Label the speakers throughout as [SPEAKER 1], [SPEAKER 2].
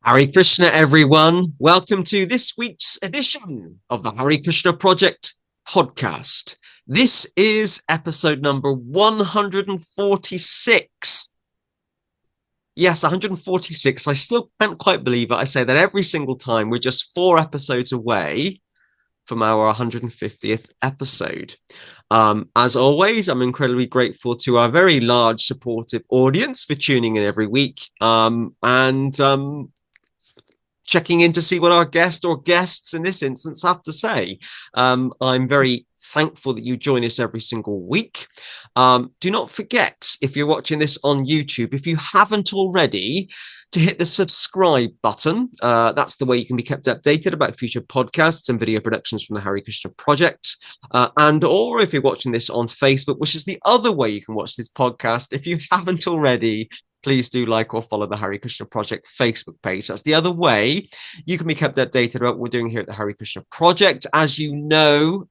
[SPEAKER 1] Hare Krishna, everyone. Welcome to this week's edition of the Hare Krishna Project podcast. This is episode number 146. Yes, 146. I still can't quite believe it. I say that every single time. We're just 4 episodes away from our 150th episode. As always, I'm incredibly grateful to our very large supportive audience for tuning in every week. And checking in to see what our guest or guests in this instance have to say. I'm very thankful that you join us every single week. Do not forget, if you're watching this on YouTube, if you haven't already, to hit the subscribe button. That's the way you can be kept updated about future podcasts and video productions from the Hare Krishna Project. Or if you're watching this on Facebook, which is the other way you can watch this podcast, if you haven't already, please do like or follow the Hare Krishna Project Facebook page. That's the other way you can be kept updated about what we're doing here at the Hare Krishna Project. As you know,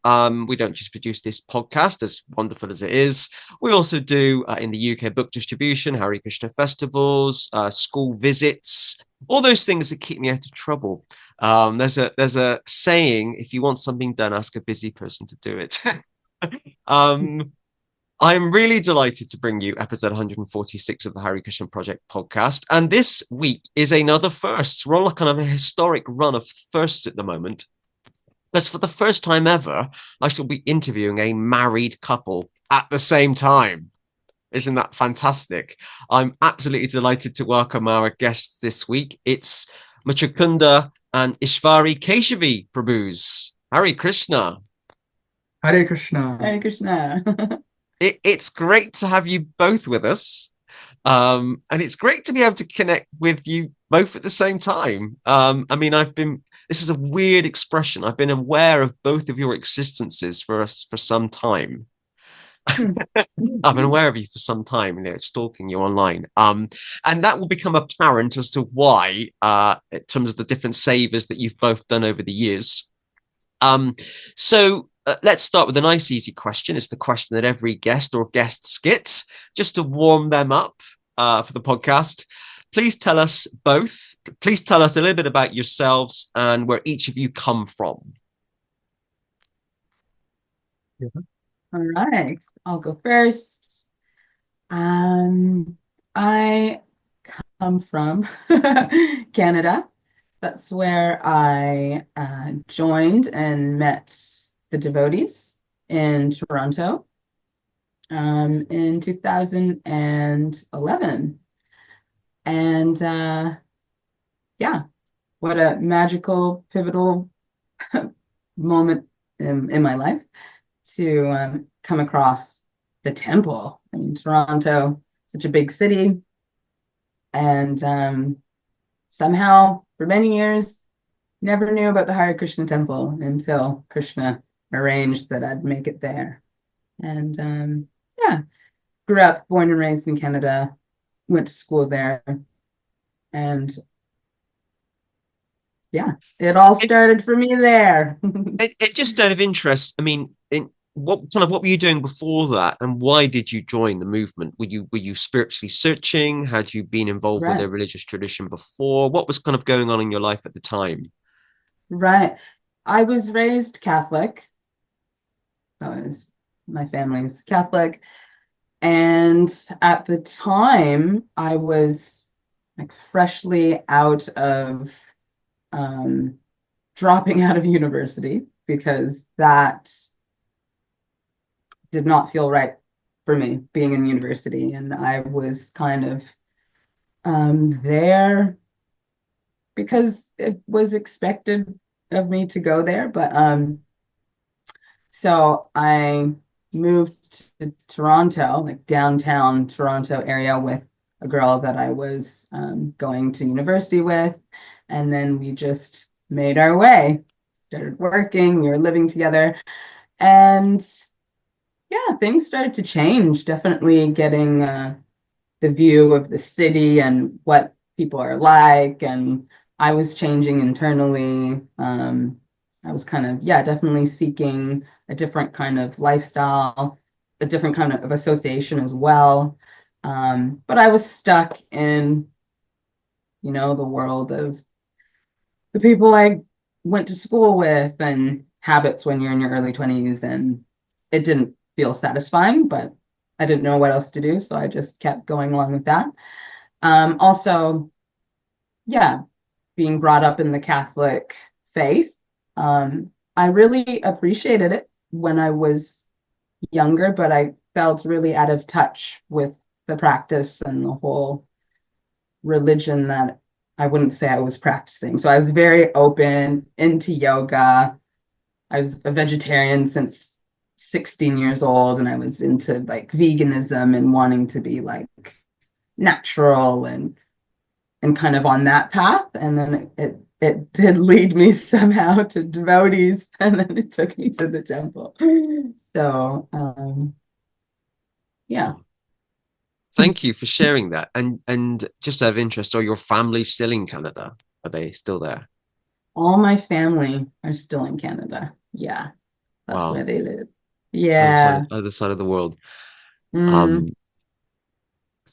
[SPEAKER 1] we don't just produce this podcast, as wonderful as it is. We also do, in the UK, book distribution, Hare Krishna festivals, school visits, all those things that keep me out of trouble. There's a saying, if you want something done, ask a busy person to do it. I'm really delighted to bring you episode 146 of the Hare Krishna Project podcast. And this week is another first. We're on kind of a historic run of firsts at the moment. Because for the first time ever, I shall be interviewing a married couple at the same time. Isn't that fantastic? I'm absolutely delighted to welcome our guests this week. It's Muchukunda and Isvari Kesavi Prabhus. Hare Krishna.
[SPEAKER 2] Hare Krishna.
[SPEAKER 3] Hare Krishna.
[SPEAKER 1] It's great to have you both with us. And it's great to be able to connect with you both at the same time. This is a weird expression. I've been aware of both of your existences for some time. I've been aware of you for some time, stalking you online. And that will become apparent as to why, in terms of the different savors that you've both done over the years. Let's start with a nice, easy question. It's the question that every guest or guests get, just to warm them up for the podcast. Please tell us a little bit about yourselves and where each of you come from.
[SPEAKER 3] All right, I'll go first. I come from Canada. That's where I joined and met the devotees in Toronto in 2011. And what a magical, pivotal moment in my life to come across the temple. I mean, Toronto, such a big city. And somehow, for many years, never knew about the Hare Krishna temple until Krishna arranged that I'd make it there. And grew up, born and raised in Canada, went to school there. And it all started for me there.
[SPEAKER 1] It just out of interest, what were you doing before that, and why did you join the movement? Were you spiritually searching? Had you been involved with a religious tradition before? What was kind of going on in your life at the time?
[SPEAKER 3] Right. I was raised Catholic. My family's Catholic. And at the time, I was like freshly out of dropping out of university, because that did not feel right for me, being in university. And I was kind of there because it was expected of me to go there. But so I moved to Toronto, like downtown Toronto area, with a girl that I was going to university with. And then we just made our way, started working, we were living together. And things started to change, definitely getting the view of the city and what people are like. And I was changing internally. I was kind of, definitely seeking a different kind of lifestyle, a different kind of association as well. But I was stuck in you know, the world of the people I went to school with and habits when you're in your early 20s. And it didn't feel satisfying, but I didn't know what else to do. So I just kept going along with that. Also, yeah, being brought up in the Catholic faith, I really appreciated it when I was younger, but I felt really out of touch with the practice and the whole religion that I wouldn't say I was practicing. So I was very open, into yoga. I was a vegetarian since 16 years old, and I was into like veganism and wanting to be like natural and kind of on that path. And then it did lead me somehow to devotees, and then it took me to the temple. So yeah.
[SPEAKER 1] Thank you for sharing that. And just out of interest, are your family still in Canada? Are they still there?
[SPEAKER 3] All my family are still in Canada. Yeah, that's where
[SPEAKER 1] Wow.
[SPEAKER 3] they live. Yeah.
[SPEAKER 1] Other side of the world.
[SPEAKER 3] Mm,
[SPEAKER 1] Um,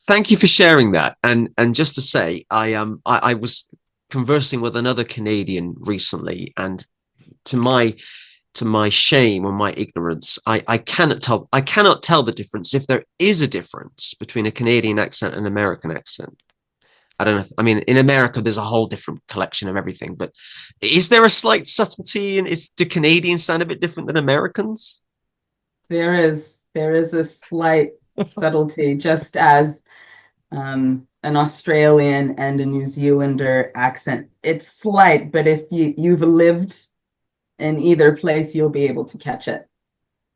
[SPEAKER 1] Thank you for sharing that. And just to say, I was conversing with another Canadian recently, and to my shame or my ignorance, I cannot tell the difference if there is a difference between a Canadian accent and an American accent. I don't know. I mean, in America, there's a whole different collection of everything, but is there a slight subtlety? And do Canadians sound a bit different than Americans?
[SPEAKER 3] there is a slight subtlety, just as an Australian and a New Zealander accent. It's slight, but if you've lived in either place, you'll be able to catch it.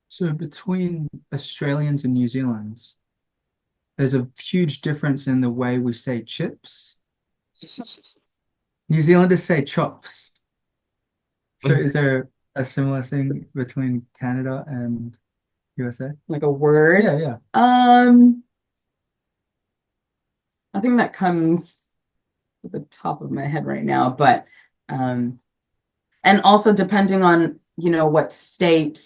[SPEAKER 2] So between Australians and New Zealanders, there's a huge difference in the way we say chips. New Zealanders say chops. So is there a similar thing between Canada and USA?
[SPEAKER 3] Like a word.
[SPEAKER 2] Yeah, yeah.
[SPEAKER 3] I think that comes to the top of my head right now, but and also depending on, you know, what state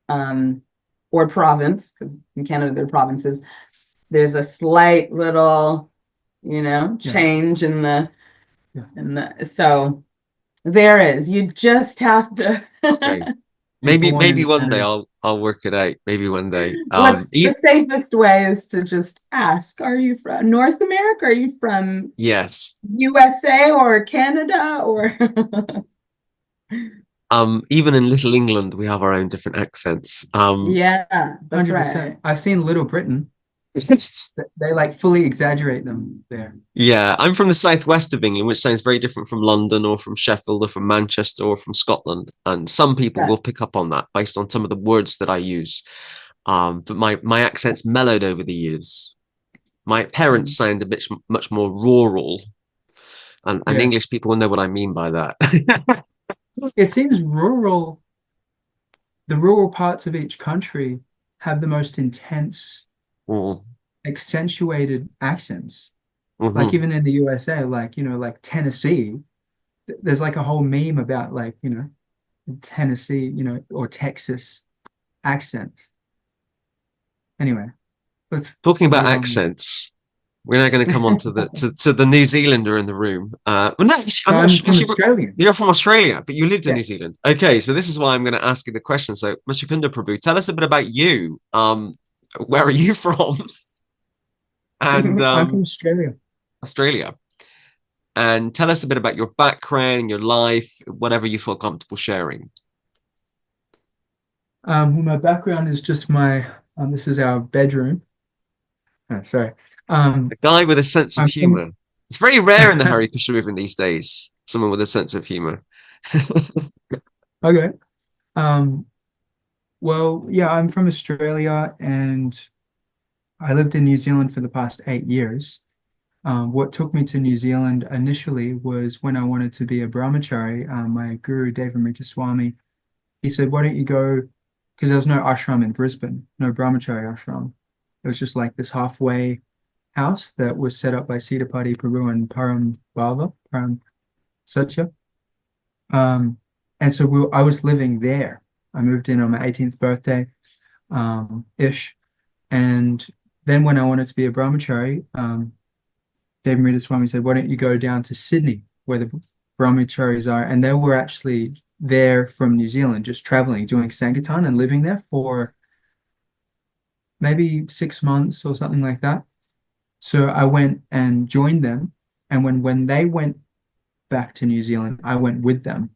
[SPEAKER 3] or province, because in Canada there are provinces, there's a slight little, you know,
[SPEAKER 2] Yeah.
[SPEAKER 3] change in the
[SPEAKER 2] Yeah.
[SPEAKER 3] so there is. You just have to
[SPEAKER 1] Okay.
[SPEAKER 2] People
[SPEAKER 1] Maybe
[SPEAKER 2] in
[SPEAKER 1] one day
[SPEAKER 2] Canada.
[SPEAKER 1] I'll work it out. Maybe one day.
[SPEAKER 3] what's the safest way is to just ask, are you from North America? Are you from
[SPEAKER 1] Yes.
[SPEAKER 3] USA or Canada or
[SPEAKER 1] Even in Little England, we have our own different accents.
[SPEAKER 3] yeah, that's
[SPEAKER 2] 100%.
[SPEAKER 3] right.
[SPEAKER 2] I've seen Little Britain. They like fully exaggerate them there.
[SPEAKER 1] Yeah, I'm from the southwest of England, which sounds very different from London or from Sheffield or from Manchester or from Scotland. And some people
[SPEAKER 3] Yeah.
[SPEAKER 1] will pick up on that based on some of the words that I use. But my accent's mellowed over the years. My parents sound a bit much more rural, and
[SPEAKER 2] Yeah.
[SPEAKER 1] English people will know what I mean by that.
[SPEAKER 2] It seems rural, the rural parts of each country have the most intense,
[SPEAKER 1] Mm,
[SPEAKER 2] accentuated accents. Like
[SPEAKER 1] mhm.
[SPEAKER 2] even in the USA, like, you know, like Tennessee, there's like a whole meme about like, you know, Tennessee, you know, or Texas accents. Anyway, let's
[SPEAKER 1] Talking about
[SPEAKER 2] move on.
[SPEAKER 1] accents, we're now going to come on to the New Zealander in the room. Well, no, I'm
[SPEAKER 2] So
[SPEAKER 1] not
[SPEAKER 2] I'm
[SPEAKER 1] sure.
[SPEAKER 2] from
[SPEAKER 1] Actually,
[SPEAKER 2] Australia.
[SPEAKER 1] you're from Australia, but you lived in
[SPEAKER 2] Yeah.
[SPEAKER 1] New Zealand. Okay, so this is why I'm going to ask you the question. So, Muchukunda Prabhu, tell us a bit about you. Where are you from? And
[SPEAKER 2] I'm from Australia.
[SPEAKER 1] Australia. And tell us a bit about your background, your life, whatever you feel comfortable sharing.
[SPEAKER 2] Well, my background is just my, this is our bedroom. Oh, sorry.
[SPEAKER 1] A guy with a sense of
[SPEAKER 2] I'm from,
[SPEAKER 1] humor. It's very rare in the Hare Krishna movement these days. Someone with a sense of humor.
[SPEAKER 2] okay. Um, well, yeah, I'm from Australia and I lived in New Zealand for the past 8 years. What took me to New Zealand initially was when I wanted to be a brahmachari. My guru, Devamrita Swami, he said, why don't you go? Because there was no ashram in Brisbane, no brahmachari ashram. It was just like this halfway house that was set up by Siddhapati Prabhu and Param Bhava, Param Satya. Um, and so I was living there. I moved in on my 18th birthday, ish. And then when I wanted to be a brahmachari, Devamrita Swami said, why don't you go down to Sydney where the brahmacharis are? And they were actually there from New Zealand, just traveling, doing Sankirtan and living there for maybe 6 months or something like that. So I went and joined them. And when they went back to New Zealand, I went with them.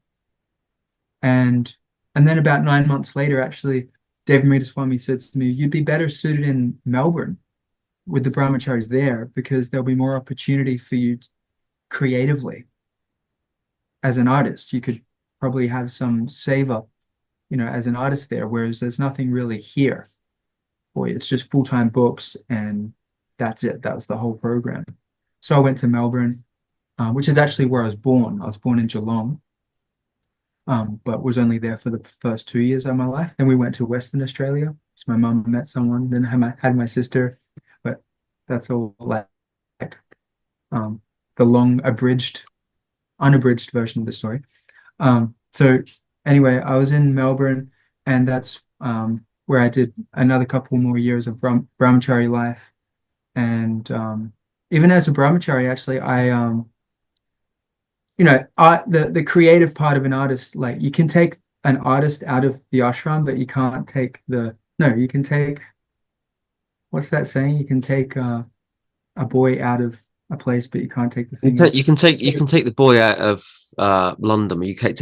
[SPEAKER 2] And then about 9 months later, actually, Devamrita Swami said to me, you'd be better suited in Melbourne with the brahmacharis there because there'll be more opportunity for you creatively as an artist. You could probably have some save up, as an artist there, whereas there's nothing really here for you. It's just full-time books and that's it. That was the whole program. So I went to Melbourne, which is actually where I was born. I was born in Geelong, but was only there for the first 2 years of my life. Then we went to Western Australia. So my mum met someone, then had my sister, but that's all like the long unabridged version of the story. So anyway, I was in Melbourne, and that's where I did another couple more years of brahmachari life. And even as a brahmachari, actually, the creative part of an artist, like you can take an artist out of the ashram, but you can't take you can take, what's that saying? You can take a boy out of a place, but you can't take the thing.
[SPEAKER 1] You can take the boy out of London, but you can't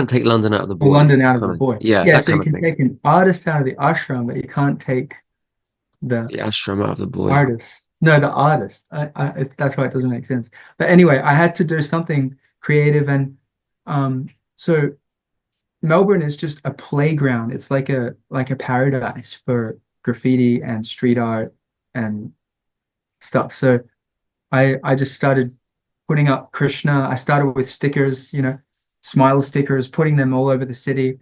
[SPEAKER 1] take London out of the boy.
[SPEAKER 2] London out of the boy.
[SPEAKER 1] Yeah,
[SPEAKER 2] yeah.
[SPEAKER 1] that
[SPEAKER 2] So
[SPEAKER 1] kind
[SPEAKER 2] you
[SPEAKER 1] of
[SPEAKER 2] can
[SPEAKER 1] thing.
[SPEAKER 2] take an artist out of the ashram, but you can't take the
[SPEAKER 1] ashram out of the boy.
[SPEAKER 2] artist. No, the artist. That's why it doesn't make sense. But anyway, I had to do something creative, and so Melbourne is just a playground. It's like a paradise for graffiti and street art and stuff. So I just started putting up Krishna. I started with stickers, smile stickers, putting them all over the city.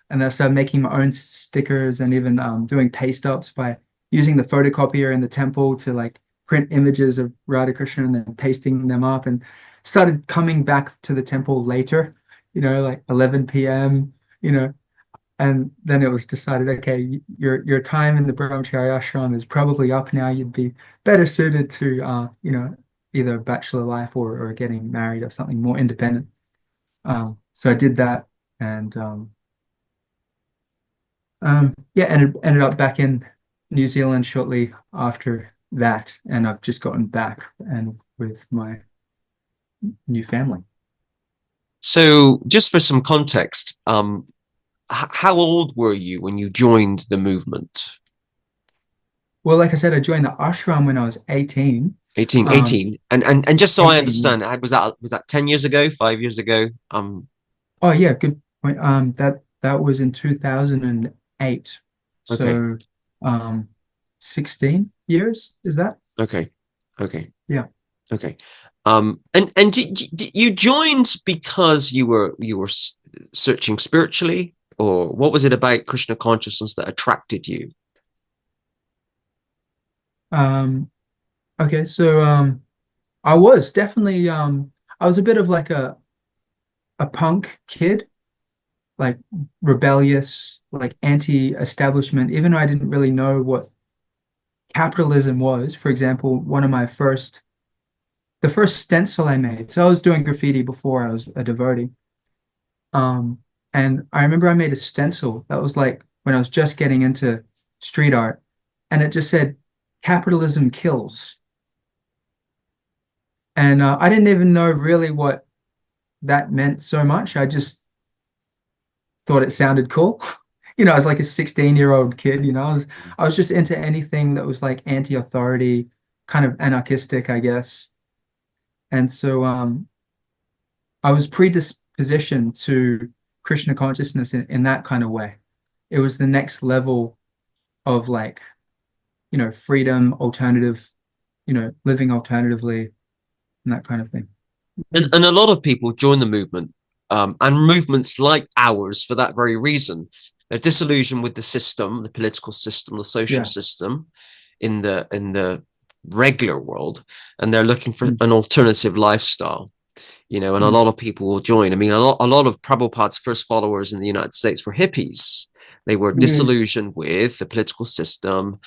[SPEAKER 2] And then I started making my own stickers and even doing paste ups by using the photocopier in the temple to like print images of Radha Krishna and then pasting them up, and started coming back to the temple later, like 11 p.m., and then it was decided, okay, your time in the brahmachari ashram is probably up now. You'd be better suited to, either bachelor life or getting married or something more independent. So I did that, and yeah, ended up back in New Zealand shortly after that, and I've just gotten back and with my new family.
[SPEAKER 1] So, just for some context, how old were you when you joined the movement?
[SPEAKER 2] Well, like I said, I joined the ashram when I was 18.
[SPEAKER 1] 18. And just so I
[SPEAKER 2] 18, yeah.
[SPEAKER 1] understand, was that 10 years ago, 5 years ago?
[SPEAKER 2] Oh yeah, good point. That was in 2008.
[SPEAKER 1] Okay.
[SPEAKER 2] So 16 years, is that?
[SPEAKER 1] Okay.
[SPEAKER 2] Yeah.
[SPEAKER 1] Okay. And you joined because you were searching spiritually, or what was it about Krishna consciousness that attracted you?
[SPEAKER 2] Okay, so I was definitely I was a bit of like a punk kid, like rebellious, like anti-establishment, even though I didn't really know what capitalism was. For example, the first stencil I made. So I was doing graffiti before I was a devotee. And I remember I made a stencil that was like when I was just getting into street art, and it just said, "Capitalism kills." And I didn't even know really what that meant so much. I just thought it sounded cool. I was like a 16-year-old kid, I was just into anything that was like anti-authority, kind of anarchistic, I guess. And so I was predispositioned to Krishna consciousness in that kind of way. It was the next level of like, freedom, alternative, living alternatively, and that kind of thing.
[SPEAKER 1] And a lot of people join the movement, and movements like ours for that very reason. They're disillusioned with the system, the political system, the social system in the regular world, and they're looking for an alternative lifestyle. And a lot of people will join. I mean, a lot of Prabhupada's first followers in the United States were hippies. They were disillusioned with the political system,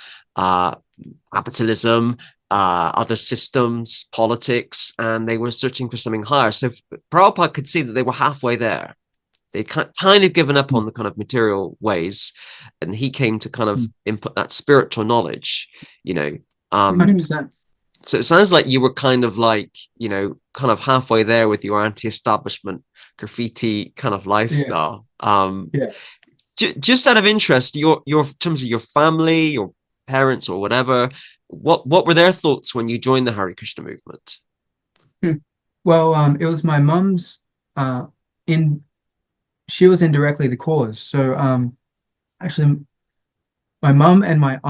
[SPEAKER 1] capitalism, other systems, politics, and they were searching for something higher. So Prabhupada could see that they were halfway there. They'd kind of given up on the kind of material ways, and he came to kind of input that spiritual knowledge, you know.
[SPEAKER 2] 100%.
[SPEAKER 1] So it sounds like you were kind of like, kind of halfway there with your anti-establishment graffiti kind of
[SPEAKER 2] Yeah.
[SPEAKER 1] lifestyle.
[SPEAKER 2] Yeah.
[SPEAKER 1] Just out of interest, your in terms of your family, your parents or whatever, what were their thoughts when you joined the Hare Krishna movement?
[SPEAKER 2] Well, it was my mum's in she was indirectly the cause. So actually my mum and my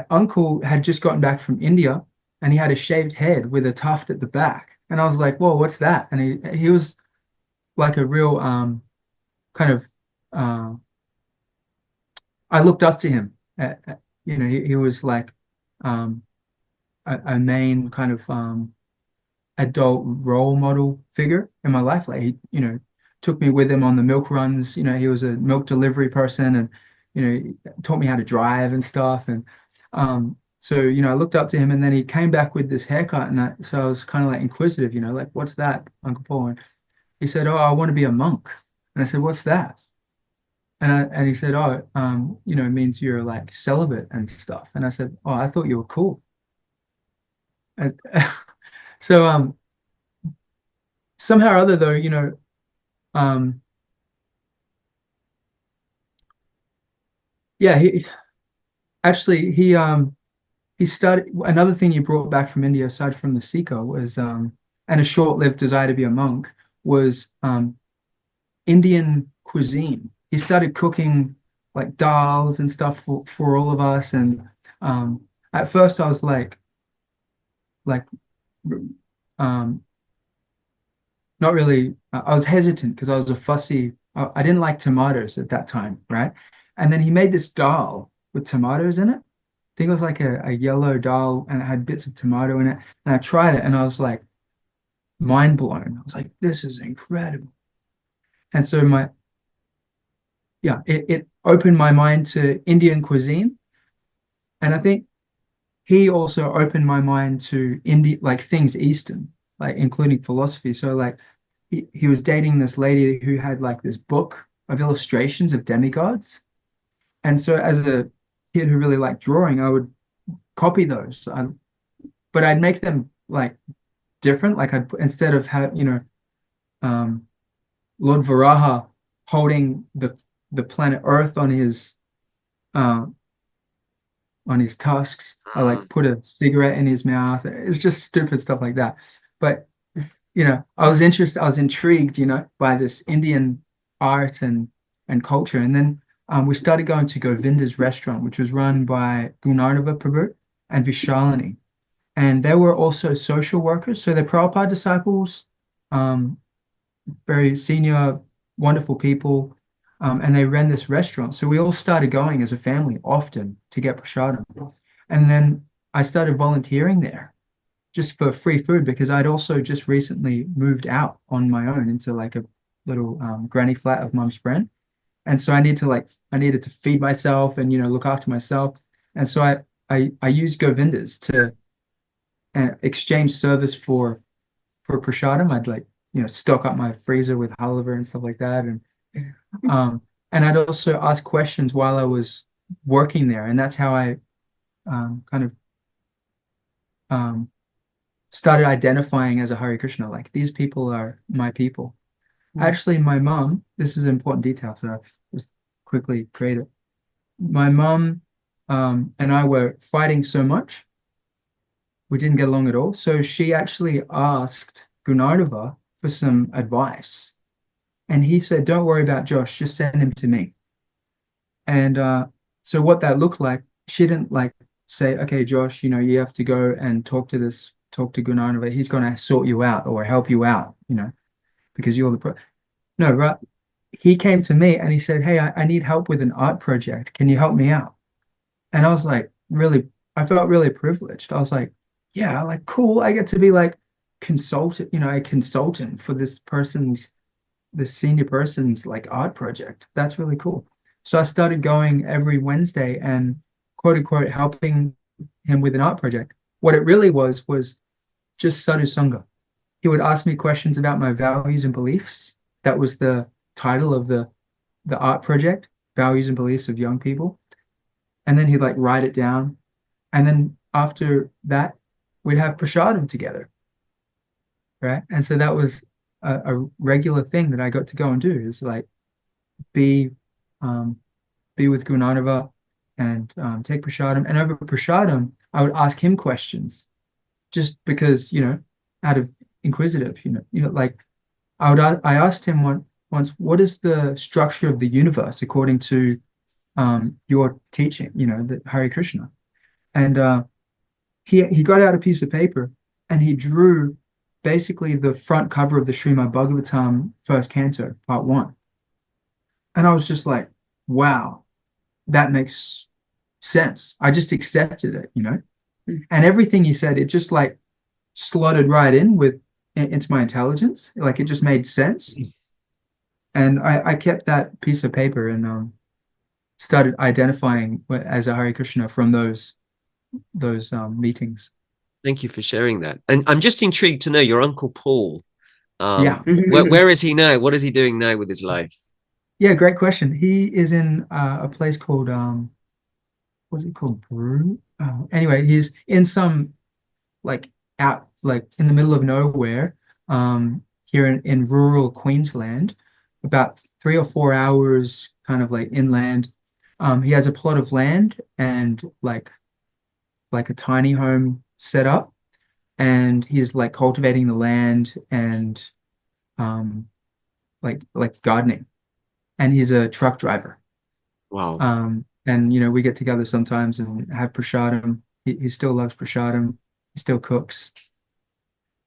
[SPEAKER 2] uncle had just gotten back from India and he had a shaved head with a tuft at the back. And I was like, whoa, what's that? And he was like a real kind of uh I looked up to him. He was like um a main kind of adult role model figure in my life. Like he, took me with him on the milk runs. He was a milk delivery person and, taught me how to drive and stuff. And so, I looked up to him and then he came back with this haircut and so I was kind of like inquisitive, like, what's that, Uncle Paul? And he said, oh, I want to be a monk. And I said, what's that? And he said, oh, it means you're like celibate and stuff. And I said, oh, I thought you were cool. And so somehow or other though, um yeah, he started another thing he brought back from India aside from the Sika was and a short-lived desire to be a monk was Indian cuisine. He started cooking like dals and stuff for all of us. And at first I was like um not really I was hesitant because I was a fussy I didn't like tomatoes at that time, right? And then he made this dal with tomatoes in it. I think it was like a yellow dal and it had bits of tomato in it. And I tried it and I was like mind blown. I was like, this is incredible. And so it opened my mind to Indian cuisine. And I think he also opened my mind to India, like things Eastern, like including philosophy. So like he was dating this lady who had like this book of illustrations of demigods. And so as a kid who really liked drawing, I would copy those. But I'd make them like different. Like instead of Lord Varaha holding the planet Earth uh, on his tusks. I like put a cigarette in his mouth. It's just stupid stuff like that. But I was interested, I was intrigued, by this Indian art and culture. And then we started going to Govinda's restaurant, which was run by Gunarnava Prabhu and Vishalini. And they were also social workers. So they're Prabhupada disciples, very senior, wonderful people. And they ran this restaurant. So we all started going as a family often to get prasadam. And then I started volunteering there just for free food because I'd also just recently moved out on my own into like a little granny flat of mum's friend. And so I needed to feed myself and, look after myself. And so I used Govinda's to exchange service for prasadam. I'd like, stock up my freezer with halava and stuff like that. And I'd also ask questions while I was working there. And that's how I kind of started identifying as a Hare Krishna. Like these people are my people. Actually, my mom, this is an important detail, so I'll just quickly create it. My mom and I were fighting so much, we didn't get along at all. So she actually asked Gunardava for some advice. And he said, don't worry about Josh, just send him to me. And so what that looked like, she didn't like say, okay, Josh, you have to go and talk to Gunardava. He's going to sort you out or help you out, because you're the no, right. He came to me and he said, hey, I need help with an art project. Can you help me out? And I was like, I felt really privileged. I was like, yeah, like cool. I get to be like a consultant for this senior person's like art project. That's really cool. So I started going every Wednesday and quote unquote helping him with an art project. what it really was just sadhu sangha. He would ask me questions about my values and beliefs. That was the title of the art project, Values and Beliefs of Young People. And then he'd like write it down. And then after that, we'd have prasadam together, right? And so that was a regular thing that I got to go and do, is like be um, be with Gunanava and take prasadam. And over prasadam, I would ask him questions, just because, out of inquisitive, like I asked him once, what is the structure of the universe according to your teaching, the Hare Krishna? And he got out a piece of paper and he drew basically the front cover of the Srimad Bhagavatam first canto, part one. And I was just like, wow, that makes sense. I just accepted it, And everything he said, it just like slotted right into my intelligence. Like it just made sense. And I kept that piece of paper and started identifying as a Hare Krishna from those meetings.
[SPEAKER 1] Thank you for sharing that. And I'm just intrigued to know your Uncle Paul.
[SPEAKER 2] Yeah.
[SPEAKER 1] Where is he now? What is he doing now with his life?
[SPEAKER 2] Yeah, great question. He is in a place called what's it called? Brew? Anyway, he's in some like out like in the middle of nowhere, here in rural Queensland, about 3 or 4 hours kind of like inland. He has a plot of land and like a tiny home set up, and he's like cultivating the land and um like gardening. And he's a truck driver.
[SPEAKER 1] Wow.
[SPEAKER 2] And we get together sometimes and have prasadam. He still loves prasadam. He still cooks.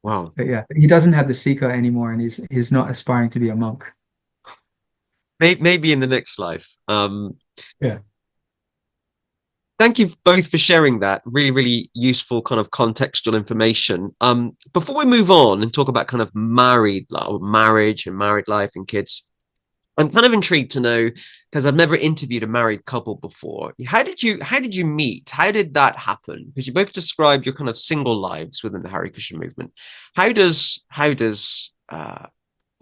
[SPEAKER 1] Wow.
[SPEAKER 2] But yeah, he doesn't have the seeker anymore, and he's not aspiring to be a monk.
[SPEAKER 1] Maybe in the next life.
[SPEAKER 2] Yeah.
[SPEAKER 1] Thank you both for sharing that. Really, really useful kind of contextual information. Before we move on and talk about kind of marriage and married life and kids, I'm kind of intrigued to know, because I've never interviewed a married couple before. How did you meet? How did that happen? Because you both described your kind of single lives within the Hare Krishna movement. Well,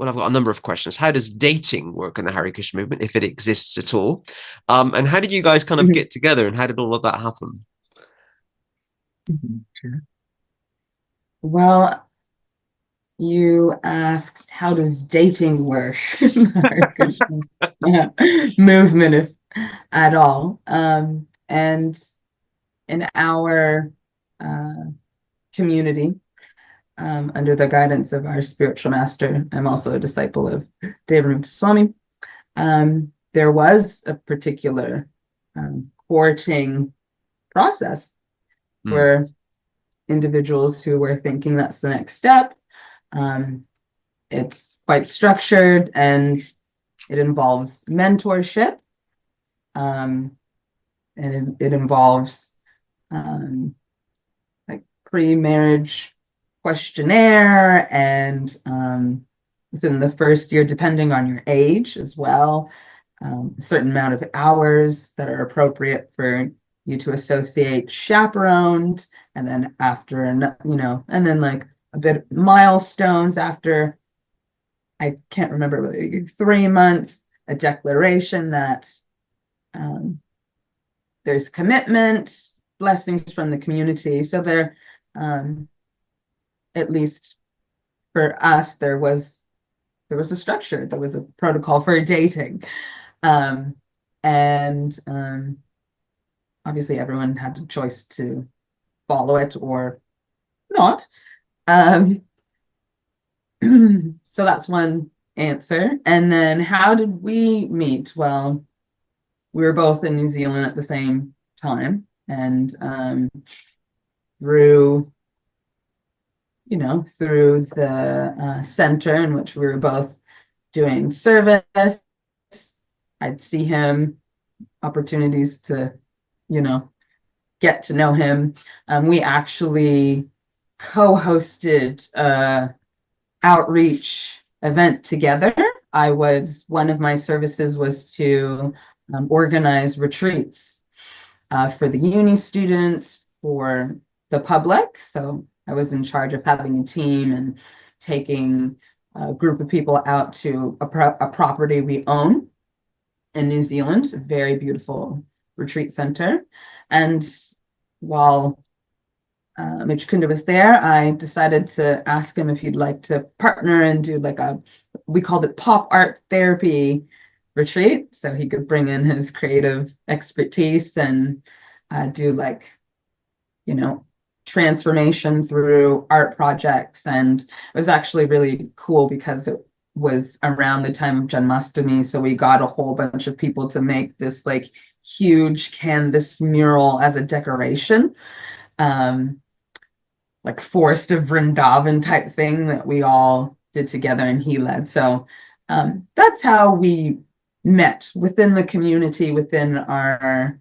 [SPEAKER 1] I've got a number of questions. How does dating work in the Hare Krishna movement, if it exists at all? And how did you guys kind of get together, and how did all of that happen?
[SPEAKER 2] Sure.
[SPEAKER 3] Well, you asked, how does dating work in the Hare Krishna movement, if at all? And in our community, under the guidance of our spiritual master, I'm also a disciple of Devamrita Swami. There was a particular courting process for individuals who were thinking that's the next step. It's quite structured, and it involves mentorship, and it involves like pre-marriage questionnaire, and within the first year, depending on your age as well, a certain amount of hours that are appropriate for you to associate chaperoned, and then after, and then like a bit of milestones after, I can't remember, really, 3 months, a declaration that there's commitment, blessings from the community. So there, at least for us, there was a structure, there was a protocol for dating, and obviously everyone had a choice to follow it or not. So that's one answer. And then how did we meet? Well, we were both in New Zealand at the same time, and through the center in which we were both doing service, I'd see him, opportunities to, get to know him. We actually co-hosted a outreach event together. One of my services was to organize retreats for the uni students, for the public. So I was in charge of having a team and taking a group of people out to a property we own in New Zealand, a very beautiful retreat center. And while Muchukunda was there, I decided to ask him if he'd like to partner and do like we called it pop art therapy retreat. So he could bring in his creative expertise and do like, you know, transformation through art projects. And it was actually really cool because it was around the time of Janmashtami. So we got a whole bunch of people to make this like huge canvas mural as a decoration. Like Forest of Vrindavan type thing that we all did together and he led. So that's how we met within the community, within our,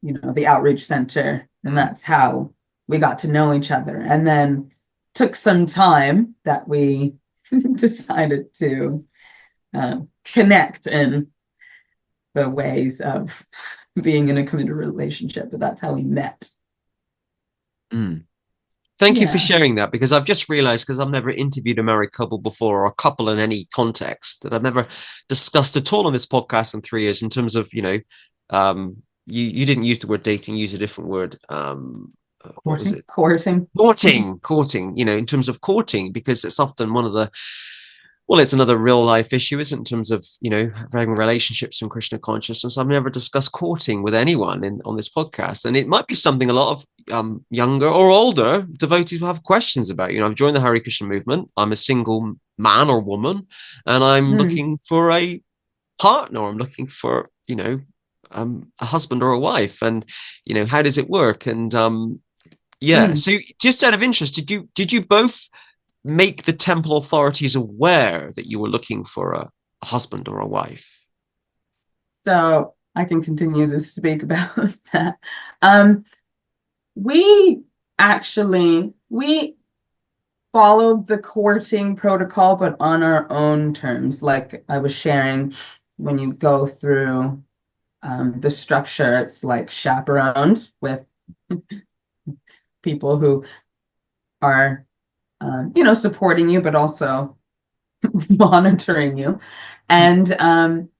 [SPEAKER 3] you know, the outreach center. And that's how we got to know each other. And then took some time that we decided to connect in the ways of being in a committed relationship. But that's how we met.
[SPEAKER 1] Thank you for sharing that, because I've just realized, because I've never interviewed a married couple before, or a couple in any context, that I've never discussed at all on this podcast in 3 years in terms of, you know, you didn't use the word dating, use a different word. What was it?
[SPEAKER 3] Courting,
[SPEAKER 1] you know, in terms of courting, because it's often one of the, well, it's another real life issue, isn't it, in terms of, you know, having relationships in Krishna consciousness. I've never discussed courting with anyone on this podcast. And it might be something a lot of younger or older devotees will have questions about. You know, I've joined the Hare Krishna movement. I'm a single man or woman, and I'm looking for a partner. I'm looking for, you know, a husband or a wife. And, you know, how does it work? And so just out of interest, did you both make the temple authorities aware that you were looking for a husband or a wife?
[SPEAKER 3] So I can continue to speak about that. We followed the courting protocol, but on our own terms. Like I was sharing, when you go through the structure, it's like chaperoned with people who are you know, supporting you, but also monitoring you. And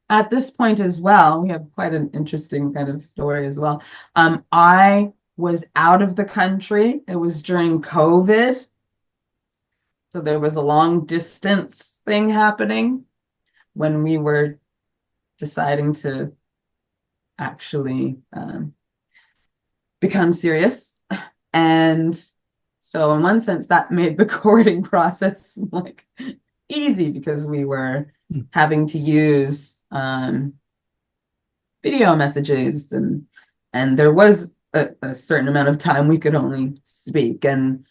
[SPEAKER 3] at this point as well, we have quite an interesting kind of story as well. I was out of the country. It was during COVID. So there was a long distance thing happening when we were deciding to actually become serious. And so in one sense, that made the courting process like easy, because we were having to use video messages, and there was a certain amount of time we could only speak, and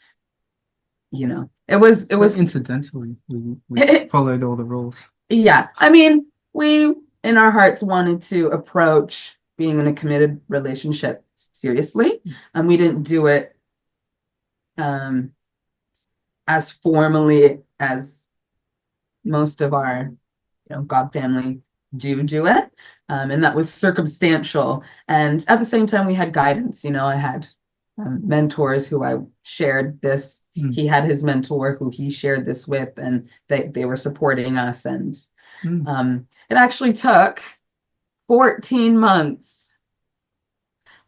[SPEAKER 3] you know, it was
[SPEAKER 2] incidentally we followed all the rules.
[SPEAKER 3] Yeah, I mean, we in our hearts wanted to approach being in a committed relationship seriously, and we didn't do it as formally as most of our, you know, God family do it, and that was circumstantial. And at the same time, we had guidance. You know, I had mentors who I shared this. He had his mentor who he shared this with, and they were supporting us. And it actually took 14 months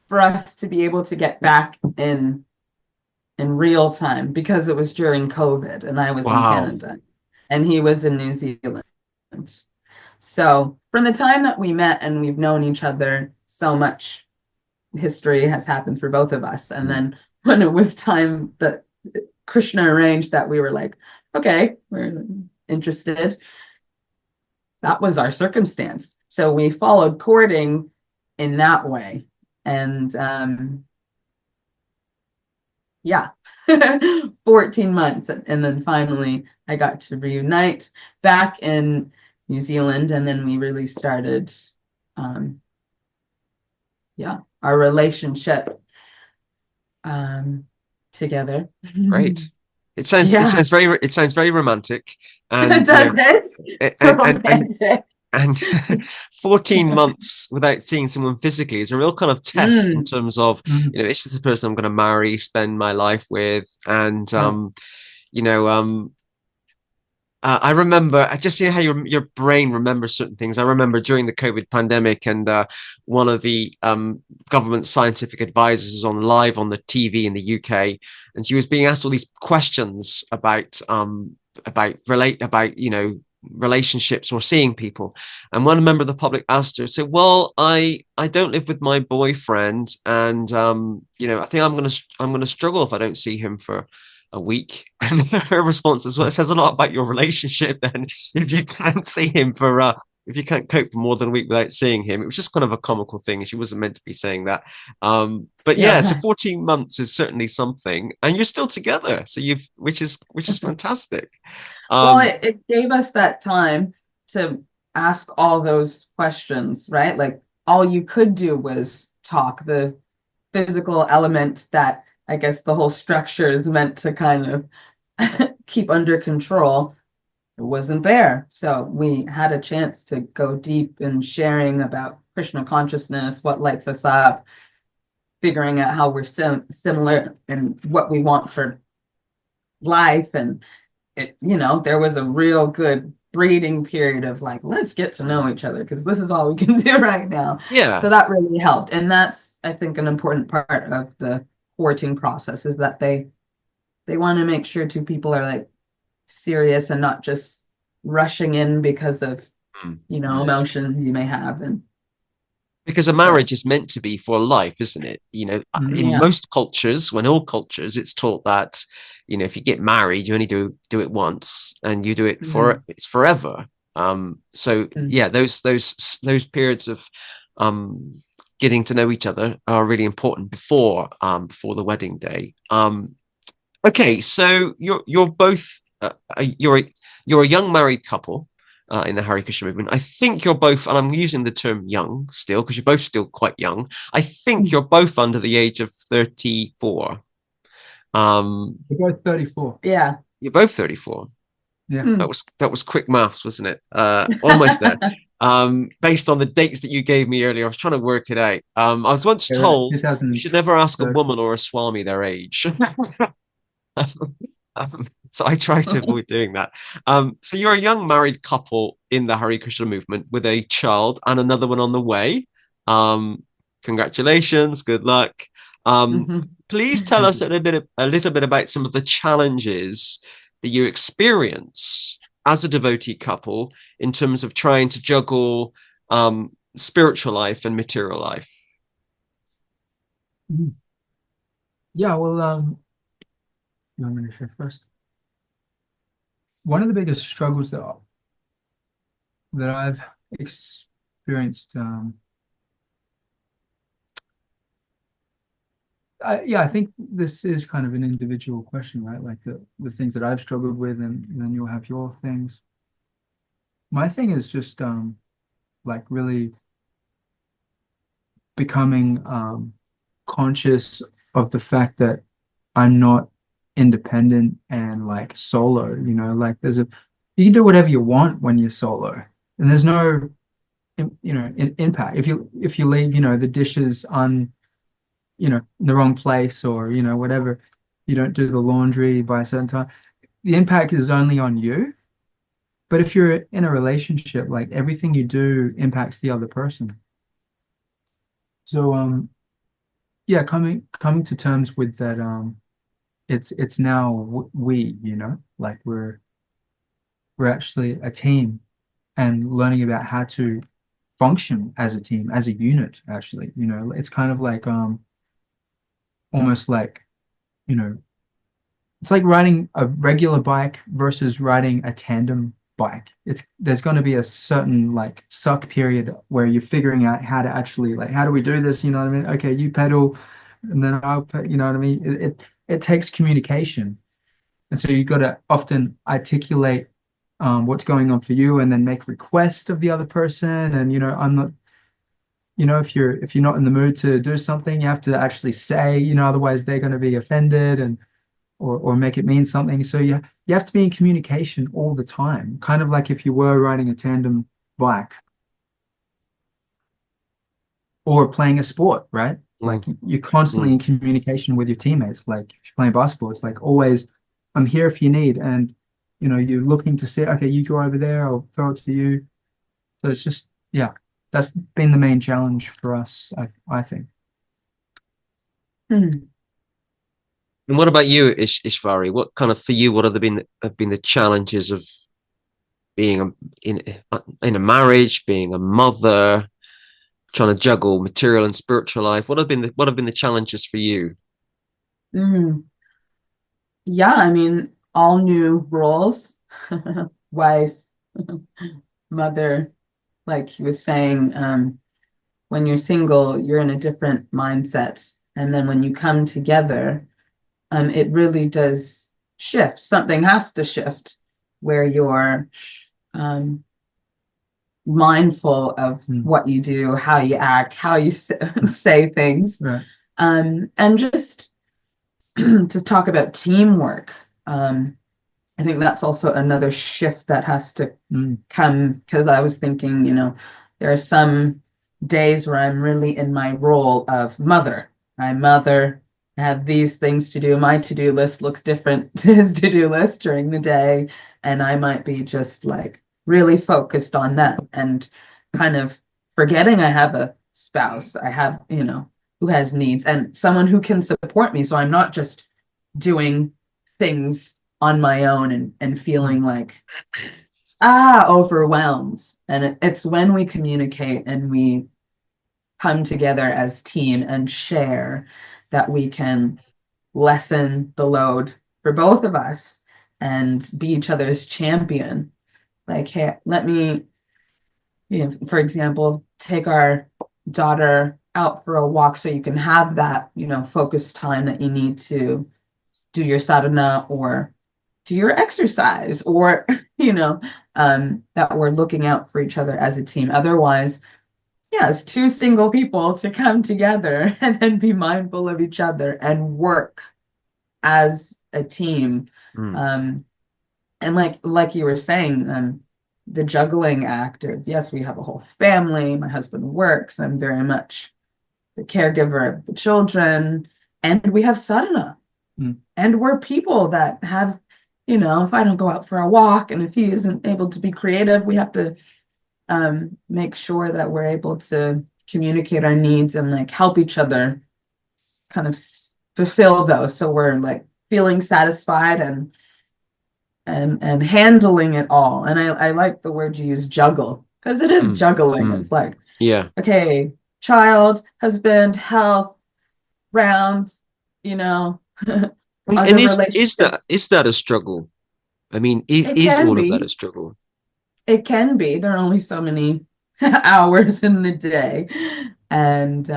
[SPEAKER 3] for us to be able to get back in real time, because it was during COVID and I was in Canada and he was in New Zealand. So from the time that we met, and we've known each other, so much history has happened for both of us. And then when it was time that Krishna arranged that we were like, okay, we're interested, that was our circumstance. So we followed courting in that way. And 14 months. And then finally I got to reunite back in New Zealand. And then we really started, our relationship together.
[SPEAKER 1] Great. It sounds very romantic. And
[SPEAKER 3] does it?
[SPEAKER 1] and And 14 months without seeing someone physically is a real kind of test in terms of,
[SPEAKER 2] Mm.
[SPEAKER 1] is this the person I'm going to marry, spend my life with? And,
[SPEAKER 2] Yeah.
[SPEAKER 1] you know, I remember, I just see how your brain remembers certain things. I remember during the COVID pandemic, and one of the government scientific advisors was on live on the TV in the UK, and she was being asked all these questions about relationships or seeing people. And one member of the public asked her, said, "Well, I don't live with my boyfriend, and I think I'm gonna struggle if I don't see him for a week." And her response is, "Well, it says a lot about your relationship then if you can't see him for if you can't cope for more than a week without seeing him." It was just kind of a comical thing. She wasn't meant to be saying that. But yeah, so
[SPEAKER 3] Yeah.
[SPEAKER 1] 14 months is certainly something, and you're still together. So which is fantastic.
[SPEAKER 3] Well,
[SPEAKER 1] Um,
[SPEAKER 3] it gave us that time to ask all those questions, right? Like all you could do was talk. The physical element that I guess the whole structure is meant to kind of keep under control, it wasn't there. So we had a chance to go deep in sharing about Krishna consciousness, what lights us up, figuring out how we're similar and what we want for life. And there was a real good breeding period of like, let's get to know each other because this is all we can do right now.
[SPEAKER 1] yeah.
[SPEAKER 3] So that really helped. And that's, I think, an important part of the courting process is that they want to make sure two people are like serious and not just rushing in because of,
[SPEAKER 1] Mm.
[SPEAKER 3] emotions you may have. And
[SPEAKER 1] Because a
[SPEAKER 3] so,
[SPEAKER 1] marriage is meant to be for life, isn't it? In
[SPEAKER 3] yeah.
[SPEAKER 1] most cultures, when all cultures, it's taught that, if you get married, you only do it once, and you do it
[SPEAKER 3] Mhm.
[SPEAKER 1] it's forever. So
[SPEAKER 3] Mhm.
[SPEAKER 1] yeah, those periods of um getting to know each other are really important before the wedding day. Okay, so you're both you're a young married couple in the Hare Krishna movement. I think you're both, and I'm using the term young still because you're both still quite young. I think you're both under the age of 34. Um,
[SPEAKER 2] We're both 34.
[SPEAKER 3] Yeah.
[SPEAKER 1] you're both 34.
[SPEAKER 2] Yeah.
[SPEAKER 3] Mm.
[SPEAKER 1] That was quick maths, wasn't it? Almost there. Based on the dates that you gave me earlier, I was trying to work it out. I was once
[SPEAKER 2] Yeah, we're like
[SPEAKER 1] told you should never ask a
[SPEAKER 2] 2030.
[SPEAKER 1] woman or a swami their age. So I try to avoid doing that. So you're a young married couple in the Hare Krishna movement with a child and another one on the way. Um, Congratulations, good luck. Um,
[SPEAKER 3] Mhm.
[SPEAKER 1] please tell
[SPEAKER 2] Thank
[SPEAKER 1] us
[SPEAKER 2] you.
[SPEAKER 1] a little bit about some of the challenges that you experience as a devotee couple in terms of trying to juggle spiritual life and material life.
[SPEAKER 2] Mhm. Yeah, well, I'm going to share first. One of the biggest struggles that I've experienced, yeah, I think this is kind of an individual question, right? Like the things that I've struggled with, and then you'll have your things. My thing is just like really becoming conscious of the fact that I'm not independent and like solo, like you can do whatever you want when you're solo, and there's no impact if you leave the dishes on in the wrong place, or whatever, you don't do the laundry by a certain time, the impact is only on you. But if you're in a relationship, like everything you do impacts the other person. So yeah, coming to terms with that, it's now we, like we're actually a team, and learning about how to function as a team, as a unit, actually. It's kind of like almost like, you know, it's like riding a regular bike versus riding a tandem bike. There's going to be a certain like suck period where you're figuring out how to actually, like, how do we do this? You know what I mean? Okay, you pedal, and then you know what I mean? It takes communication, and so you've got to often articulate what's going on for you, and then make requests of the other person. And I'm not, if you're not in the mood to do something, you have to actually say, otherwise they're going to be offended, and or make it mean something. So you have to be in communication all the time, kind of like if you were riding a tandem black, or playing a sport, right? Like you're constantly in communication with your teammates. Like if you're playing basketball, it's like always, I'm here if you need. And you're looking to see, okay, you go over there, I'll throw it to you. So it's just, yeah, that's been the main challenge for us, I think.
[SPEAKER 3] Hmm.
[SPEAKER 1] And what about you, Ishvari? What kind of, for you, what have been the challenges of being in a marriage, being a mother, trying to juggle material and spiritual life? What have been the challenges for you?
[SPEAKER 3] Mm. Yeah, I mean, all new roles, wife, mother, like he was saying, when you're single, you're in a different mindset. And then when you come together, it really does shift. Something has to shift where you're mindful of what you do, how you act, how you say things.
[SPEAKER 2] Right.
[SPEAKER 3] And just to talk about teamwork, I think that's also another shift that has to come, because I was thinking, there are some days where I'm really in my role of mother. I'm mother, I have these things to do. My to-do list looks different to his to-do list during the day. And I might be just like really focused on that and kind of forgetting I have a spouse. I have, who has needs and someone who can support me. So I'm not just doing things on my own and feeling like overwhelmed. And it's when we communicate and we come together as team and share that we can lessen the load for both of us and be each other's champion. Like, hey, let me, for example, take our daughter out for a walk so you can have that, focused time that you need to do your sadhana or do your exercise, or that we're looking out for each other as a team. Otherwise, it's two single people to come together and then be mindful of each other and work as a team. And like you were saying, the juggling act of, yes, we have a whole family, my husband works, I'm very much the caregiver of the children, and we have sadhana. And we're people that have, if I don't go out for a walk and if he isn't able to be creative, we have to make sure that we're able to communicate our needs and like help each other kind of fulfill those. So we're like feeling satisfied and handling it all. And I like the word you use, juggle, because it is juggling. It's like, okay, child, husband, health, rounds,
[SPEAKER 1] And is that a struggle? I mean, is all of that a struggle?
[SPEAKER 3] It can be. There are only so many hours in the day, and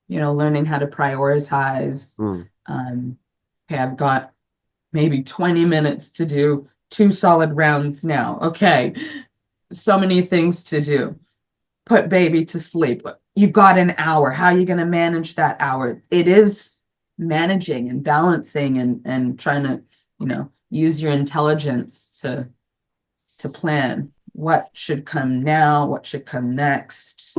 [SPEAKER 3] learning how to prioritize. Okay, I've got maybe 20 minutes to do 2 solid rounds now. Okay, so many things to do. Put baby to sleep. You've got an hour. How are you going to manage that hour? It is managing and balancing and trying to, use your intelligence to plan what should come now, what should come next.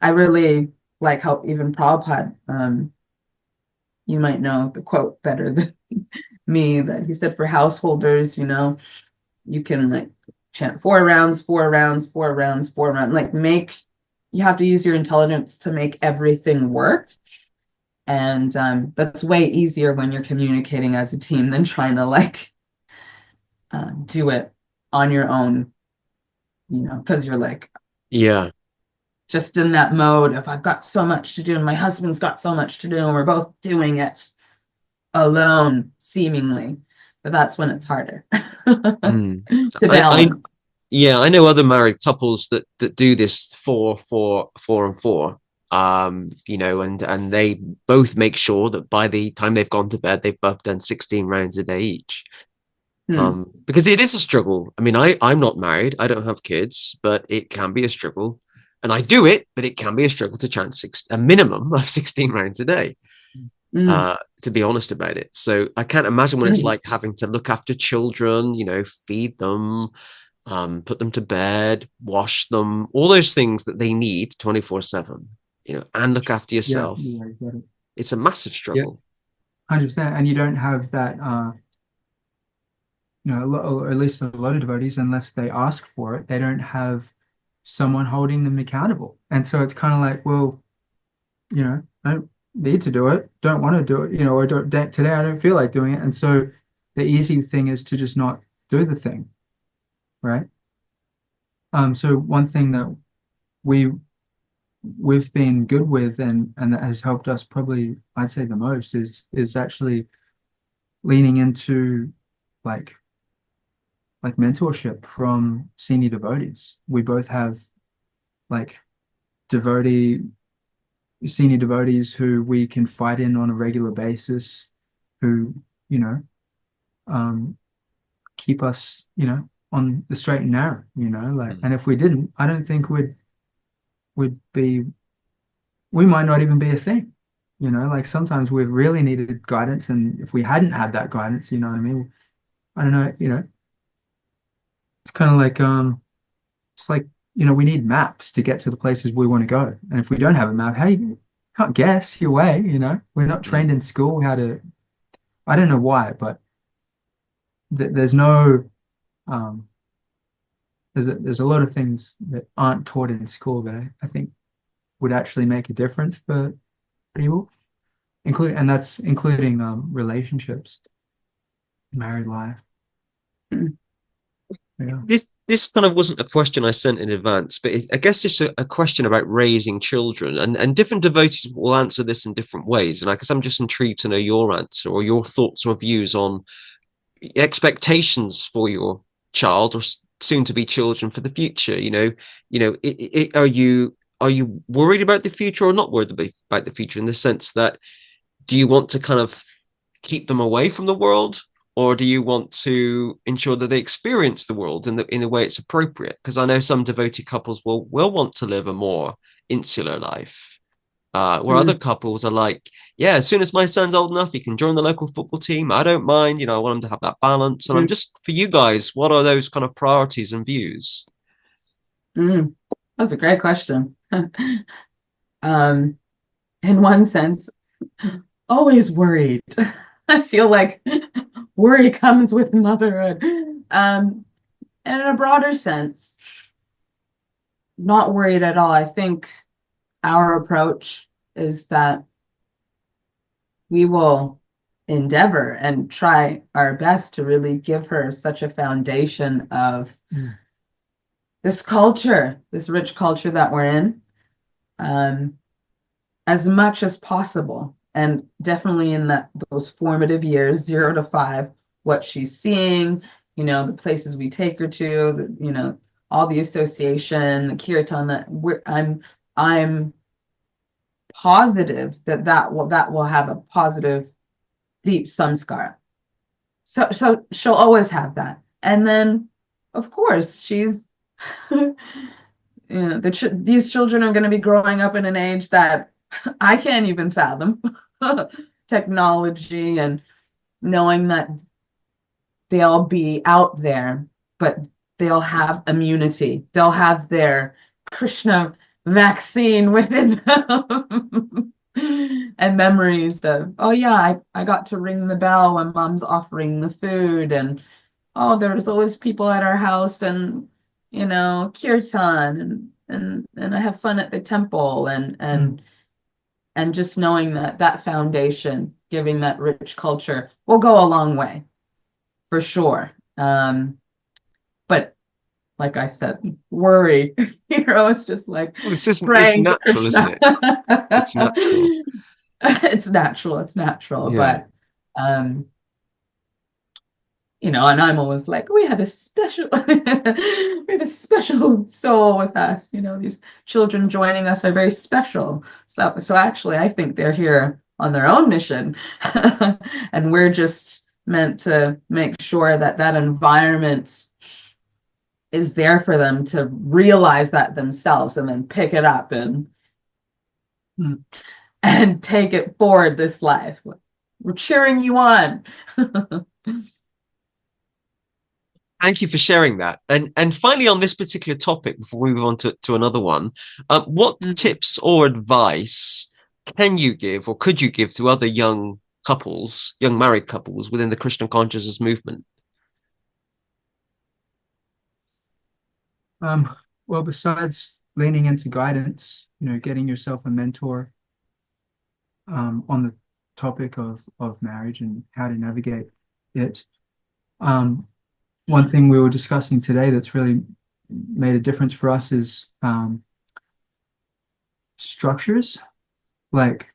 [SPEAKER 3] I really like how even Prabhupada, you might know the quote better than me, that he said for householders, you can like chant 4 rounds, 4 rounds, 4 rounds, 4 rounds, like you have to use your intelligence to make everything work. And that's way easier when you're communicating as a team than trying to like do it on your own, because you're like, just in that mode of I've got so much to do and my husband's got so much to do and we're both doing it alone, seemingly. But that's when it's harder to balance.
[SPEAKER 1] I know other married couples that do this 4, 4, 4, and 4. And they both make sure that by the time they've gone to bed, they've both done 16 rounds a day each. Because it is a struggle. I mean, I'm not married, I don't have kids, but it can be a struggle. And I do it, but it can be a struggle to chant a minimum of 16 rounds a day, to be honest about it. So I can't imagine what it's like having to look after children, feed them, put them to bed, wash them, all those things that they need 24/7, and look after
[SPEAKER 2] Yeah,
[SPEAKER 1] yourself.
[SPEAKER 2] yeah, you got it.
[SPEAKER 1] It's a massive
[SPEAKER 2] Yeah,
[SPEAKER 1] struggle.
[SPEAKER 2] 100%. And you don't have that, or at least a lot of devotees, unless they ask for it, they don't have someone holding them accountable. And so it's kind of like, well, I don't need to do it, don't want to do it, or today I don't feel like doing it. And so the easy thing is to just not do the thing, right? So one thing that we we've been good with, and that has helped us probably, I'd say, the most is actually leaning into like mentorship from senior devotees. We both have like devotee senior devotees who we can fight in on a regular basis, who you know um, keep us on the straight and narrow. And if we didn't, I don't think would be we might not even be a thing. Like sometimes we've really needed guidance, and if we hadn't had that guidance, you know what I mean? I don't know, it's kind of like it's like we need maps to get to the places we want to go. And if we don't have a map, how you can't guess your way, We're not trained in school how to, I don't know why, but there's no um there's a lot of things that aren't taught in school that I think would actually make a difference for people, that's including relationships, married life. Yeah.
[SPEAKER 1] This kind of wasn't a question I sent in advance, but I guess it's a question about raising children, and different devotees will answer this in different ways. And I guess I'm just intrigued to know your answer or your thoughts or views on expectations for your child or soon to be children for the future. Are you worried about the future or not worried about the future, in the sense that, do you want to kind of keep them away from the world, or do you want to ensure that they experience the world in a way it's appropriate? Because I know some devotee couples will want to live a more insular life, where other couples are like, yeah, as soon as my son's old enough, he can join the local football team. I don't mind, I want him to have that balance. And I'm just, for you guys, what are those kind of priorities and views?
[SPEAKER 3] That's a great question. In one sense, always worried. I feel like worry comes with motherhood. And in a broader sense, not worried at all. I think our approach is that we will endeavor and try our best to really give her such a foundation of this culture, this rich culture that we're in, as much as possible. And definitely in those formative years, 0 to 5, what she's seeing, the places we take her to, all the association, the kirtan, I'm positive that will have a positive, deep samskara. So she'll always have that. And then, of course, she's, these children are going to be growing up in an age that I can't even fathom. Technology, and knowing that they'll be out there, but they'll have immunity. They'll have their Krishna vaccine within them. And memories of, oh yeah, I got to ring the bell when mom's offering the food, and oh, there's always people at our house, and kirtan, and I have fun at the temple, and just knowing that foundation, giving that rich culture, will go a long way, for sure. But like I said, worry, it's just like
[SPEAKER 1] It's
[SPEAKER 3] praying to
[SPEAKER 1] natural, isn't
[SPEAKER 3] Krishna.
[SPEAKER 1] it? It's natural.
[SPEAKER 3] It's natural,
[SPEAKER 1] Yeah.
[SPEAKER 3] but and I'm always like, we have a special soul with us. These children joining us are very special. So actually, I think they're here on their own mission, and we're just meant to make sure that environment is there for them to realize that themselves, and then pick it up and take it forward this life. We're cheering you on.
[SPEAKER 1] Thank you for sharing that. And finally, on this particular topic, before we move on to another one, what tips or advice can you give or could you give to other young couples, young married couples within the Krishna consciousness movement?
[SPEAKER 2] Well, besides leaning into guidance, getting yourself a mentor on the topic of marriage and how to navigate it. One thing we were discussing today that's really made a difference for us is structures, like,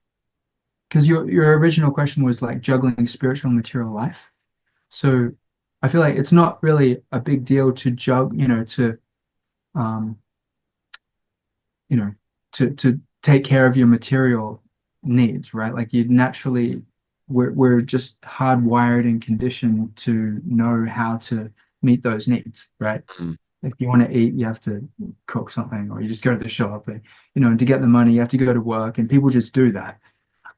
[SPEAKER 2] because your original question was like juggling spiritual and material life. So I feel like it's not really a big deal to um, to take care of your material needs, right? Like you naturally, we're just hardwired and conditioned to know how to meet those needs, right?
[SPEAKER 1] Mm.
[SPEAKER 2] If you want to eat, you have to cook something, or you just go to the shop, and to get the money, you have to go to work, and people just do that.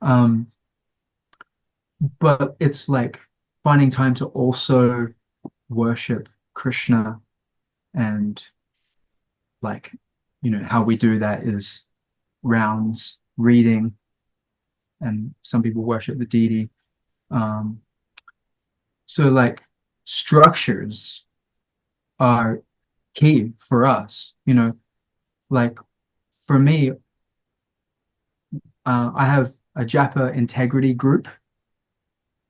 [SPEAKER 2] Um, but it's like finding time to also worship Krishna, and like, how we do that is rounds, reading, and some people worship the deity. Um, so like structures are key for us, like for me, I have a japa integrity group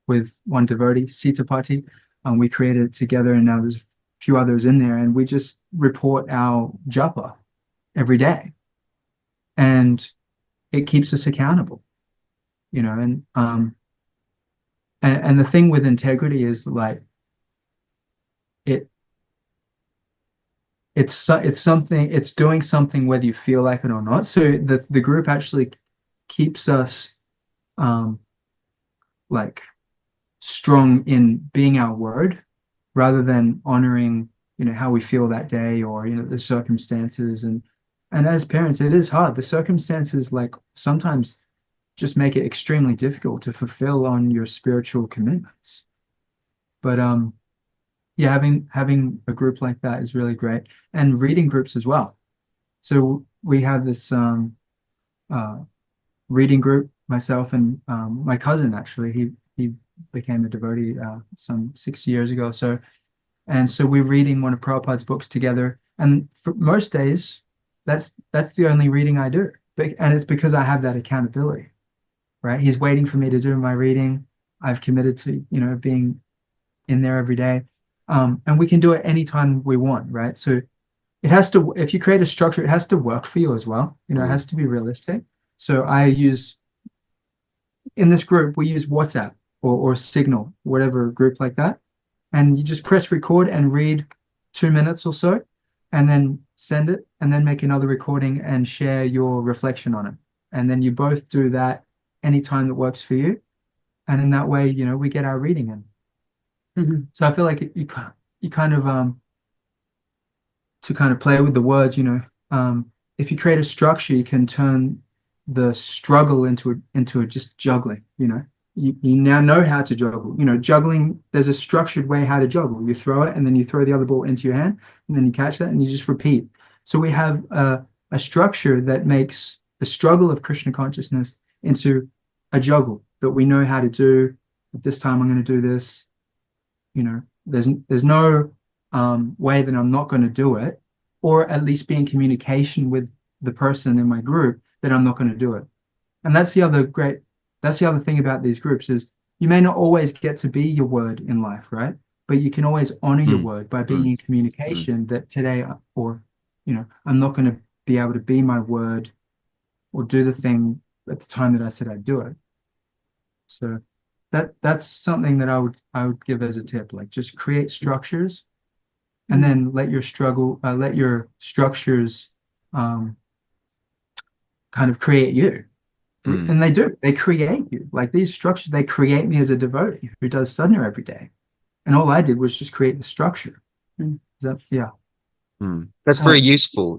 [SPEAKER 2] with one devotee, Sitapati. We created it together, and now there's a few others in there, and we just report our japa every day, and it keeps us accountable, and the thing with integrity is like it it's doing something whether you feel like it or not. So the group actually keeps us like strong in being our word, rather than honoring how we feel that day, or the circumstances. And as parents, it is hard. The circumstances, like, sometimes just make it extremely difficult to fulfill on your spiritual commitments. But yeah, having a group like that is really great, and reading groups as well. So we have this reading group, myself and my cousin. Actually, he became a devotee some 6 years ago. And so we're reading one of Prabhupada's books together, and for most days, that's the only reading I do, and it's because I have that accountability, right? He's waiting for me to do my reading. I've committed to being in there every day, and we can do it anytime we want, right? So it has to, if you create a structure, it has to work for you as well. It has to be realistic. So in this group, we use WhatsApp or Signal, whatever group like that. And you just press record and read 2 minutes or so, and then send it, and then make another recording and share your reflection on it. And then you both do that anytime that works for you. And in that way, we get our reading in. Mm-hmm. So I feel like you kind of to kind of play with the words, if you create a structure, you can turn the struggle into just juggling. You now know how to juggle. Juggling, there's a structured way how to juggle. You throw it, and then you throw the other ball into your hand, and then you catch that, and you just repeat. So we have a structure that makes the struggle of Krishna consciousness into a juggle that we know how to do. At this time, I'm going to do this. There's no way that I'm not going to do it, or at least be in communication with the person in my group that I'm not going to do it. And that's the other thing about these groups, is you may not always get to be your word in life, right? But you can always honor your word by being in communication that today, or, I'm not going to be able to be my word or do the thing at the time that I said I'd do it. So that's something that I would give as a tip, like just create structures, and then let your structures kind of create you. And they create you. Like these structures, they create me as a devotee who does sadhana every day. And all I did was just create the structure. Yeah.
[SPEAKER 1] That's very useful,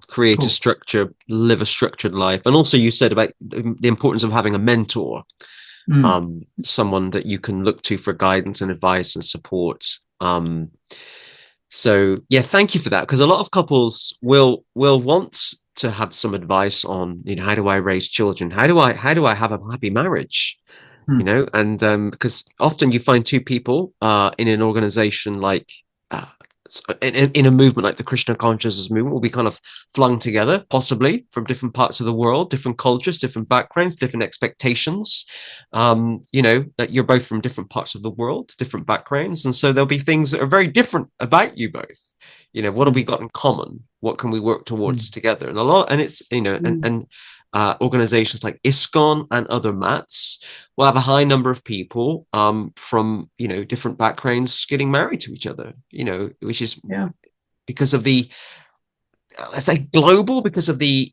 [SPEAKER 1] create
[SPEAKER 2] cool.
[SPEAKER 1] a structure, live a structured life. And also you said about the importance of having a mentor, someone that you can look to for guidance and advice and support Um, so yeah, thank you for that, because a lot of couples will want to have some advice on, how do I raise children? How do I have a happy marriage?
[SPEAKER 2] Hmm.
[SPEAKER 1] And because often you find two people in an organization like uh, in a movement like the Krishna Consciousness movement will be kind of flung together, possibly from different parts of the world, different cultures, different backgrounds, different expectations. That you're both from different parts of the world, different backgrounds, and so there'll be things that are very different about you both. What have we
[SPEAKER 2] Hmm.
[SPEAKER 1] got in common? What can we work towards
[SPEAKER 2] Hmm.
[SPEAKER 1] together? And it's
[SPEAKER 3] Mm.
[SPEAKER 1] and organizations like ISKCON and other mats will have a high number of people from different backgrounds getting married to each other, which is
[SPEAKER 3] Yeah.
[SPEAKER 1] because of the let's say global, because of the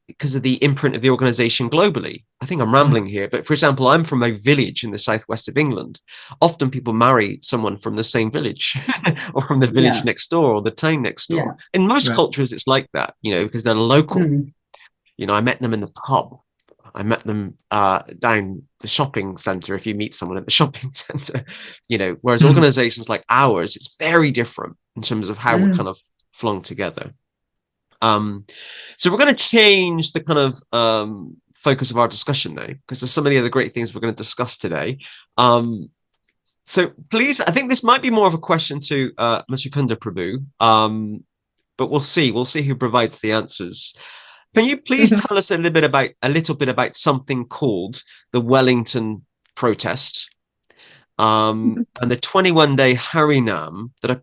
[SPEAKER 1] imprint of the organization globally. I think I'm
[SPEAKER 2] Hmm.
[SPEAKER 1] rambling here, but for example, I'm from a village in the southwest of England. Often people marry someone from the same village or from the village
[SPEAKER 3] Yeah.
[SPEAKER 1] next door or the town next door.
[SPEAKER 3] Yeah.
[SPEAKER 1] In most
[SPEAKER 2] Right.
[SPEAKER 1] cultures it's like that, because they're local.
[SPEAKER 3] Mm.
[SPEAKER 1] I met them in the pub. I met them down the shopping center. If you meet someone at the shopping center, whereas
[SPEAKER 2] Hmm.
[SPEAKER 1] organizations like ours, it's very different in terms of how we're kind
[SPEAKER 3] Mm.
[SPEAKER 1] of flung together. Um, so we're going to change the kind of focus of our discussion now, because there's so many other great things we're going to discuss today. Um, so please, I think this might be more of a question to Muchukunda Prabhu, but we'll see. We'll see who provides the answers. Can you please tell us a little bit about something called the Wellington protest, and the 21-day Harinam that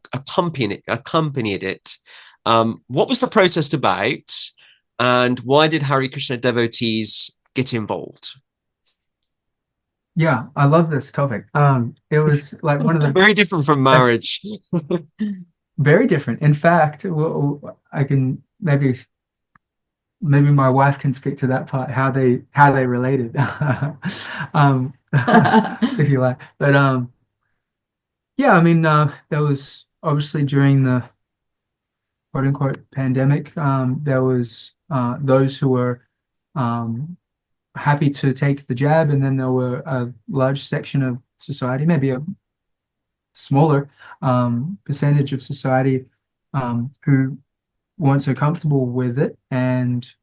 [SPEAKER 1] accompanied it? What was the protest about, and why did Hare Krishna devotees get involved?
[SPEAKER 2] Yeah, I love this topic. It was like one of the
[SPEAKER 1] Very different from
[SPEAKER 2] that's
[SPEAKER 1] marriage.
[SPEAKER 2] very different. In fact, I can maybe my wife can speak to that part, how they related. um if you like. But yeah, I mean there was obviously during the quote unquote pandemic, there was those who were um happy to take the jab, and then there were a large section of society, maybe a smaller percentage of society, who weren't so comfortable with it, and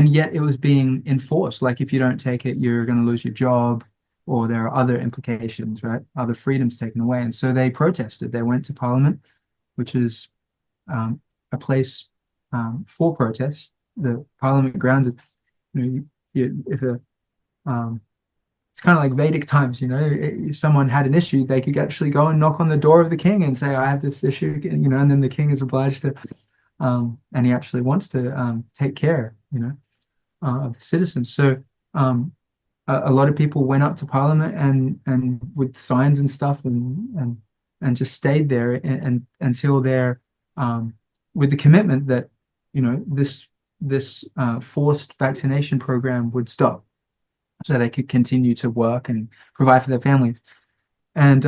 [SPEAKER 2] yet it was being enforced. Like if you don't take it, you're going to lose your job, or there are other implications, right? Other freedoms taken away, and so they protested. They went to Parliament, which is a place for protest. The Parliament grounds. If a it's kind of like Vedic times, if someone had an issue, they could actually go and knock on the door of the king and say, I have this issue, and then the king is obliged to, and he actually wants to take care, of the citizens. So a lot of people went up to Parliament and with signs and stuff, and just stayed there and until they're with the commitment that, this forced vaccination program would stop, so they could continue to work and provide for their families. And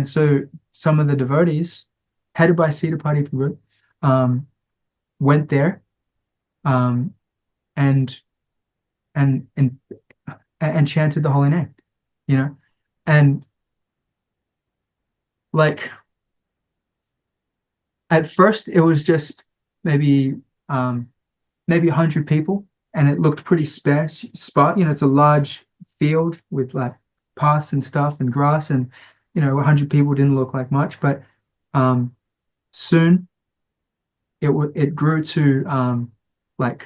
[SPEAKER 2] so some of the devotees, headed by Sita Party Prabhu, um, went there, um, and and and and chanted the holy name, you know, and like at first it was just maybe um, maybe 100 people, and it looked pretty sparse spot. It's a large field with like paths and stuff and grass, and 100 people didn't look like much, but um, soon it grew to like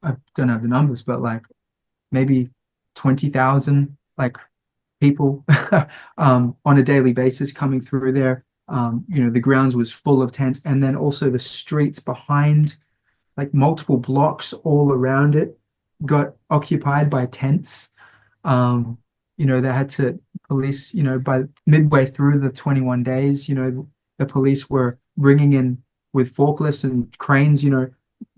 [SPEAKER 2] I don't have the numbers, but like maybe 20,000 like people on a daily basis coming through there. The grounds was full of tents, and then also the streets behind, like multiple blocks all around it, got occupied by tents. They had to police, by midway through the 21 days, the police were bringing in with forklifts and cranes,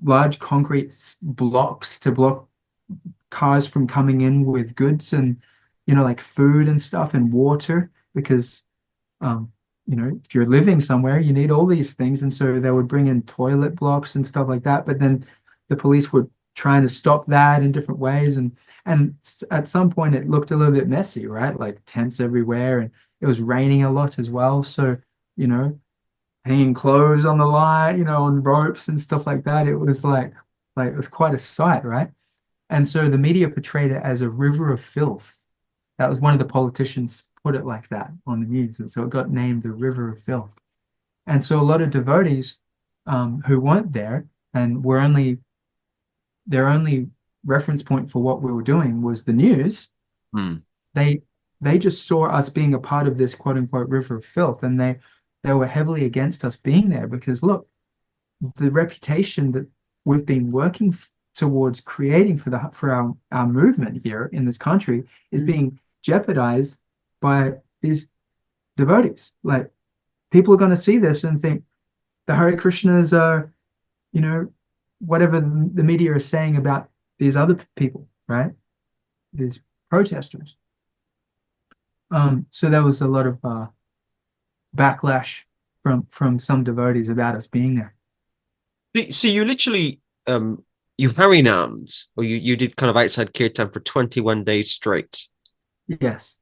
[SPEAKER 2] large concrete blocks to block cars from coming in with goods and, like food and stuff and water, because um, if you're living somewhere, you need all these things. And so they would bring in toilet blocks and stuff like that. But then the police would trying to stop that in different ways. And at some point it looked a little bit messy, right? Like tents everywhere, and it was raining a lot as well. So, you know, hanging clothes on the line, you know, on ropes and stuff like that. It was like it was quite a sight, right? And so the media portrayed it as a river of filth. That was one of the politicians put it like that on the news. And so it got named the River of Filth. And so a lot of devotees who weren't there and were only their only reference point for what we were doing was the news.
[SPEAKER 1] Hmm.
[SPEAKER 2] They just saw us being a part of this quote unquote river of filth, and they were heavily against us being there because look, the reputation that we've been working towards creating for our movement here in this country is being jeopardized by these devotees. Like people are going to see this and think the Hare Krishnas are, you know, whatever the media is saying about these other people, right? These protesters. So there was a lot of backlash from some devotees about us being there.
[SPEAKER 1] So you literally you harinammed, or you did kind of outside kirtan for 21 days straight.
[SPEAKER 2] Yes,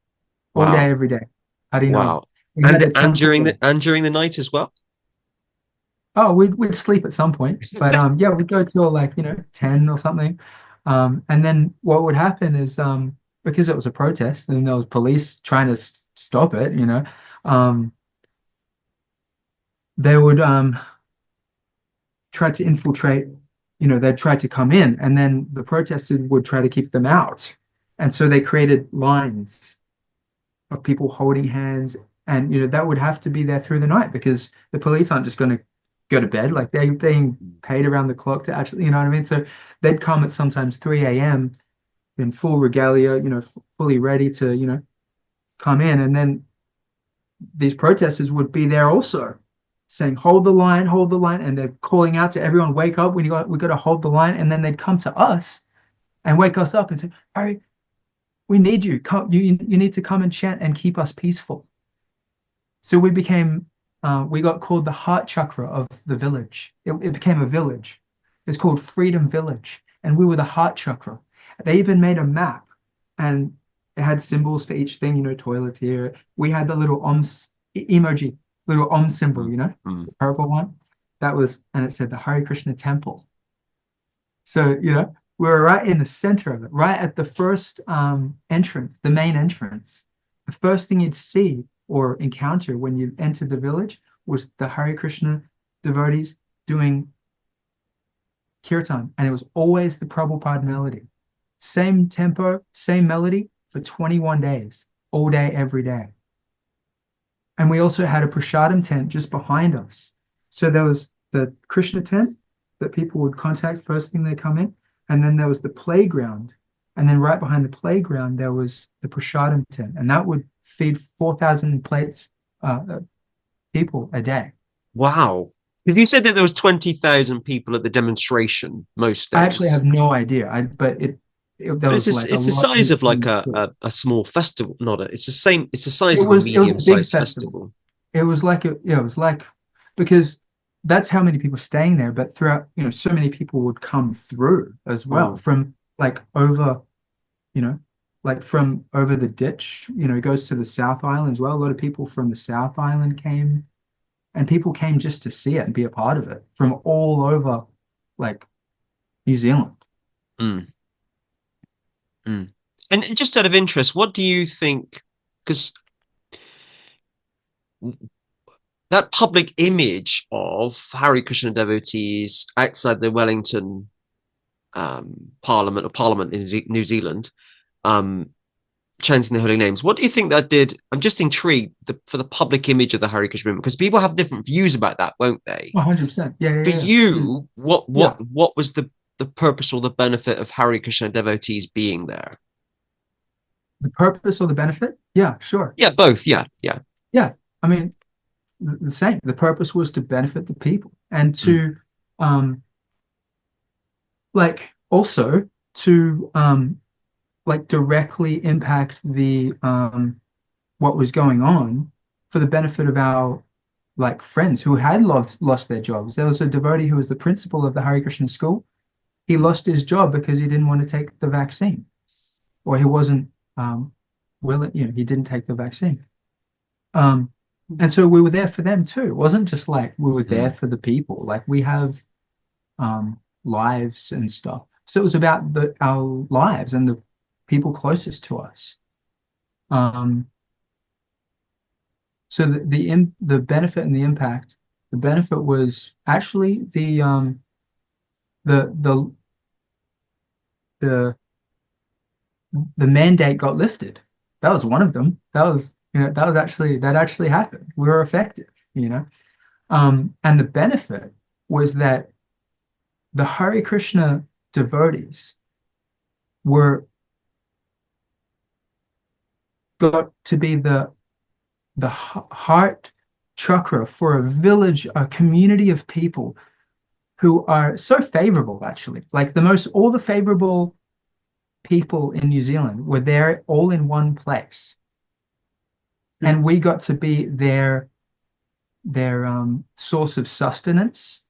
[SPEAKER 2] all
[SPEAKER 1] Wow.
[SPEAKER 2] day, every day. Harinam.
[SPEAKER 1] Wow.
[SPEAKER 2] We had a
[SPEAKER 1] And during
[SPEAKER 2] temple.
[SPEAKER 1] during the night as well?
[SPEAKER 2] Oh, we'd sleep at some point, but yeah, we'd go till like 10 or something, and then what would happen is because it was a protest and there was police trying to stop it, they would try to infiltrate, they'd try to come in, and then the protesters would try to keep them out, and so they created lines of people holding hands, and that would have to be there through the night because the police aren't just going to go to bed. Like they're being paid around the clock to actually, you know what I mean? So they'd come at sometimes 3 a.m. in full regalia, fully ready to, come in. And then these protesters would be there also saying, hold the line, hold the line. And they're calling out to everyone, wake up, we got to hold the line. And then they'd come to us and wake us up and say, Harry, we need you. Come, you need to come and chant and keep us peaceful. So we got called the heart chakra of the village. It became a village. It's called Freedom Village. And we were the heart chakra. They even made a map and it had symbols for each thing, toilet here. We had the little emoji, little symbol, the purple one. And it said the Hare Krishna temple. So, we were right in the center of it, right at the first entrance, the main entrance. The first thing you'd see or encounter when you entered the village was the Hare Krishna devotees doing kirtan, and it was always the Prabhupada melody. Same tempo, same melody for 21 days, all day, every day. And we also had a prasadam tent just behind us. So there was the Krishna tent that people would contact first thing they come in, and then there was the playground. And then right behind the playground, there was the prasadam tent, and that would feed 4,000 plates people a day.
[SPEAKER 1] Wow. Because you said that there was 20,000 people at the demonstration most days.
[SPEAKER 2] I actually have no idea. But it's
[SPEAKER 1] the size of like a small festival, it's the size of a medium-sized festival.
[SPEAKER 2] It was like because that's how many people staying there, but throughout, so many people would come through as well from like over, like from over the ditch, it goes to the South Island as well. A lot of people from the South Island came, and people came just to see it and be a part of it from all over, like New Zealand.
[SPEAKER 1] And just out of interest, what do you think? Because that public image of Hare Krishna devotees outside the Wellington Parliament in New Zealand, chanting the holy names. What do you think that did? I'm just intrigued for the public image of the Hare Krishna movement, because people have different views about that, won't they?
[SPEAKER 2] 100%. Yeah.
[SPEAKER 1] For you, what was the purpose or the benefit of Hare Krishna devotees being there?
[SPEAKER 2] The purpose or the benefit? Yeah, sure.
[SPEAKER 1] Yeah, both. Yeah.
[SPEAKER 2] I mean, the same. The purpose was to benefit the people and to, like, also to, like, directly impact the what was going on for the benefit of our like friends who had lost their jobs. There was a devotee who was the principal of the Hare Krishna school, he lost his job because he didn't want to take the vaccine, or he wasn't willing, he didn't take the vaccine. And so we were there for them too. It wasn't just like we were there for the people. Like we have lives and stuff. So it was about our lives and the people closest to us. So the benefit and the impact. The benefit was actually the mandate got lifted. That was one of them. That actually happened. We were effective, And the benefit was that the Hare Krishna devotees got to be the heart chakra for a village, a community of people who are so favorable, actually. Like all the favorable people in New Zealand were there all in one place. And we got to be their source of sustenance,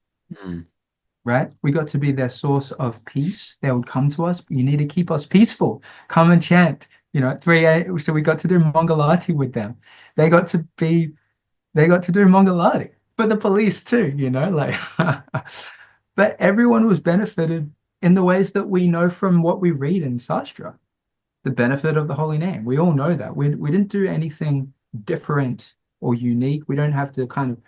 [SPEAKER 2] right? We got to be their source of peace. They would come to us. You need to keep us peaceful. Come and chant, at 3 a.m. So we got to do Mangalati with them. They got to do Mangalati for the police too, but everyone was benefited in the ways that we know from what we read in Shastra, the benefit of the holy name. We all know that. We didn't do anything different or unique. We don't have to kind of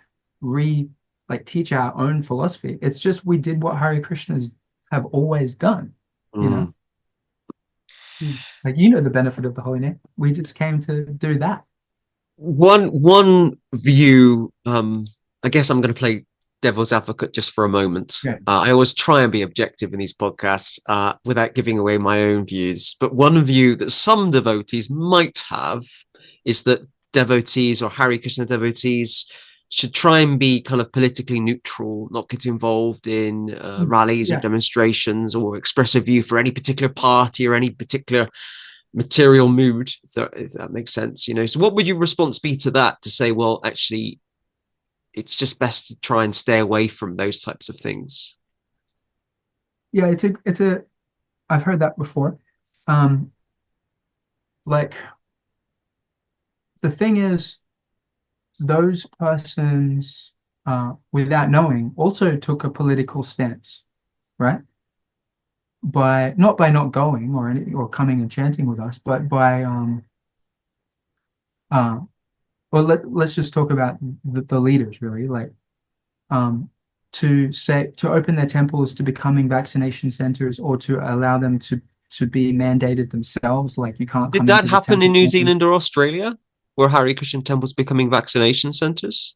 [SPEAKER 2] teach our own philosophy. It's just we did what Hare Krishnas have always done, the benefit of the holy name. We just came to do that.
[SPEAKER 1] One view, I guess I'm going to play devil's advocate just for a moment.
[SPEAKER 2] Yeah.
[SPEAKER 1] I always try and be objective in these podcasts without giving away my own views. But one view that some devotees might have is that devotees or Hare Krishna devotees should try and be kind of politically neutral, not get involved in rallies or demonstrations or express a view for any particular party or any particular material mood, if that makes sense. So what would your response be to that, to say, well, actually, it's just best to try and stay away from those types of things?
[SPEAKER 2] Yeah, I've heard that before. The thing is, those persons, without knowing, also took a political stance, right? Not by not going or coming and chanting with us, but by let's just talk about the leaders, really, to open their temples to becoming vaccination centers, or to allow them to be mandated themselves. Like, you can't come.
[SPEAKER 1] Did that happen in New Zealand or Australia, where Hare Krishna temples becoming vaccination centers?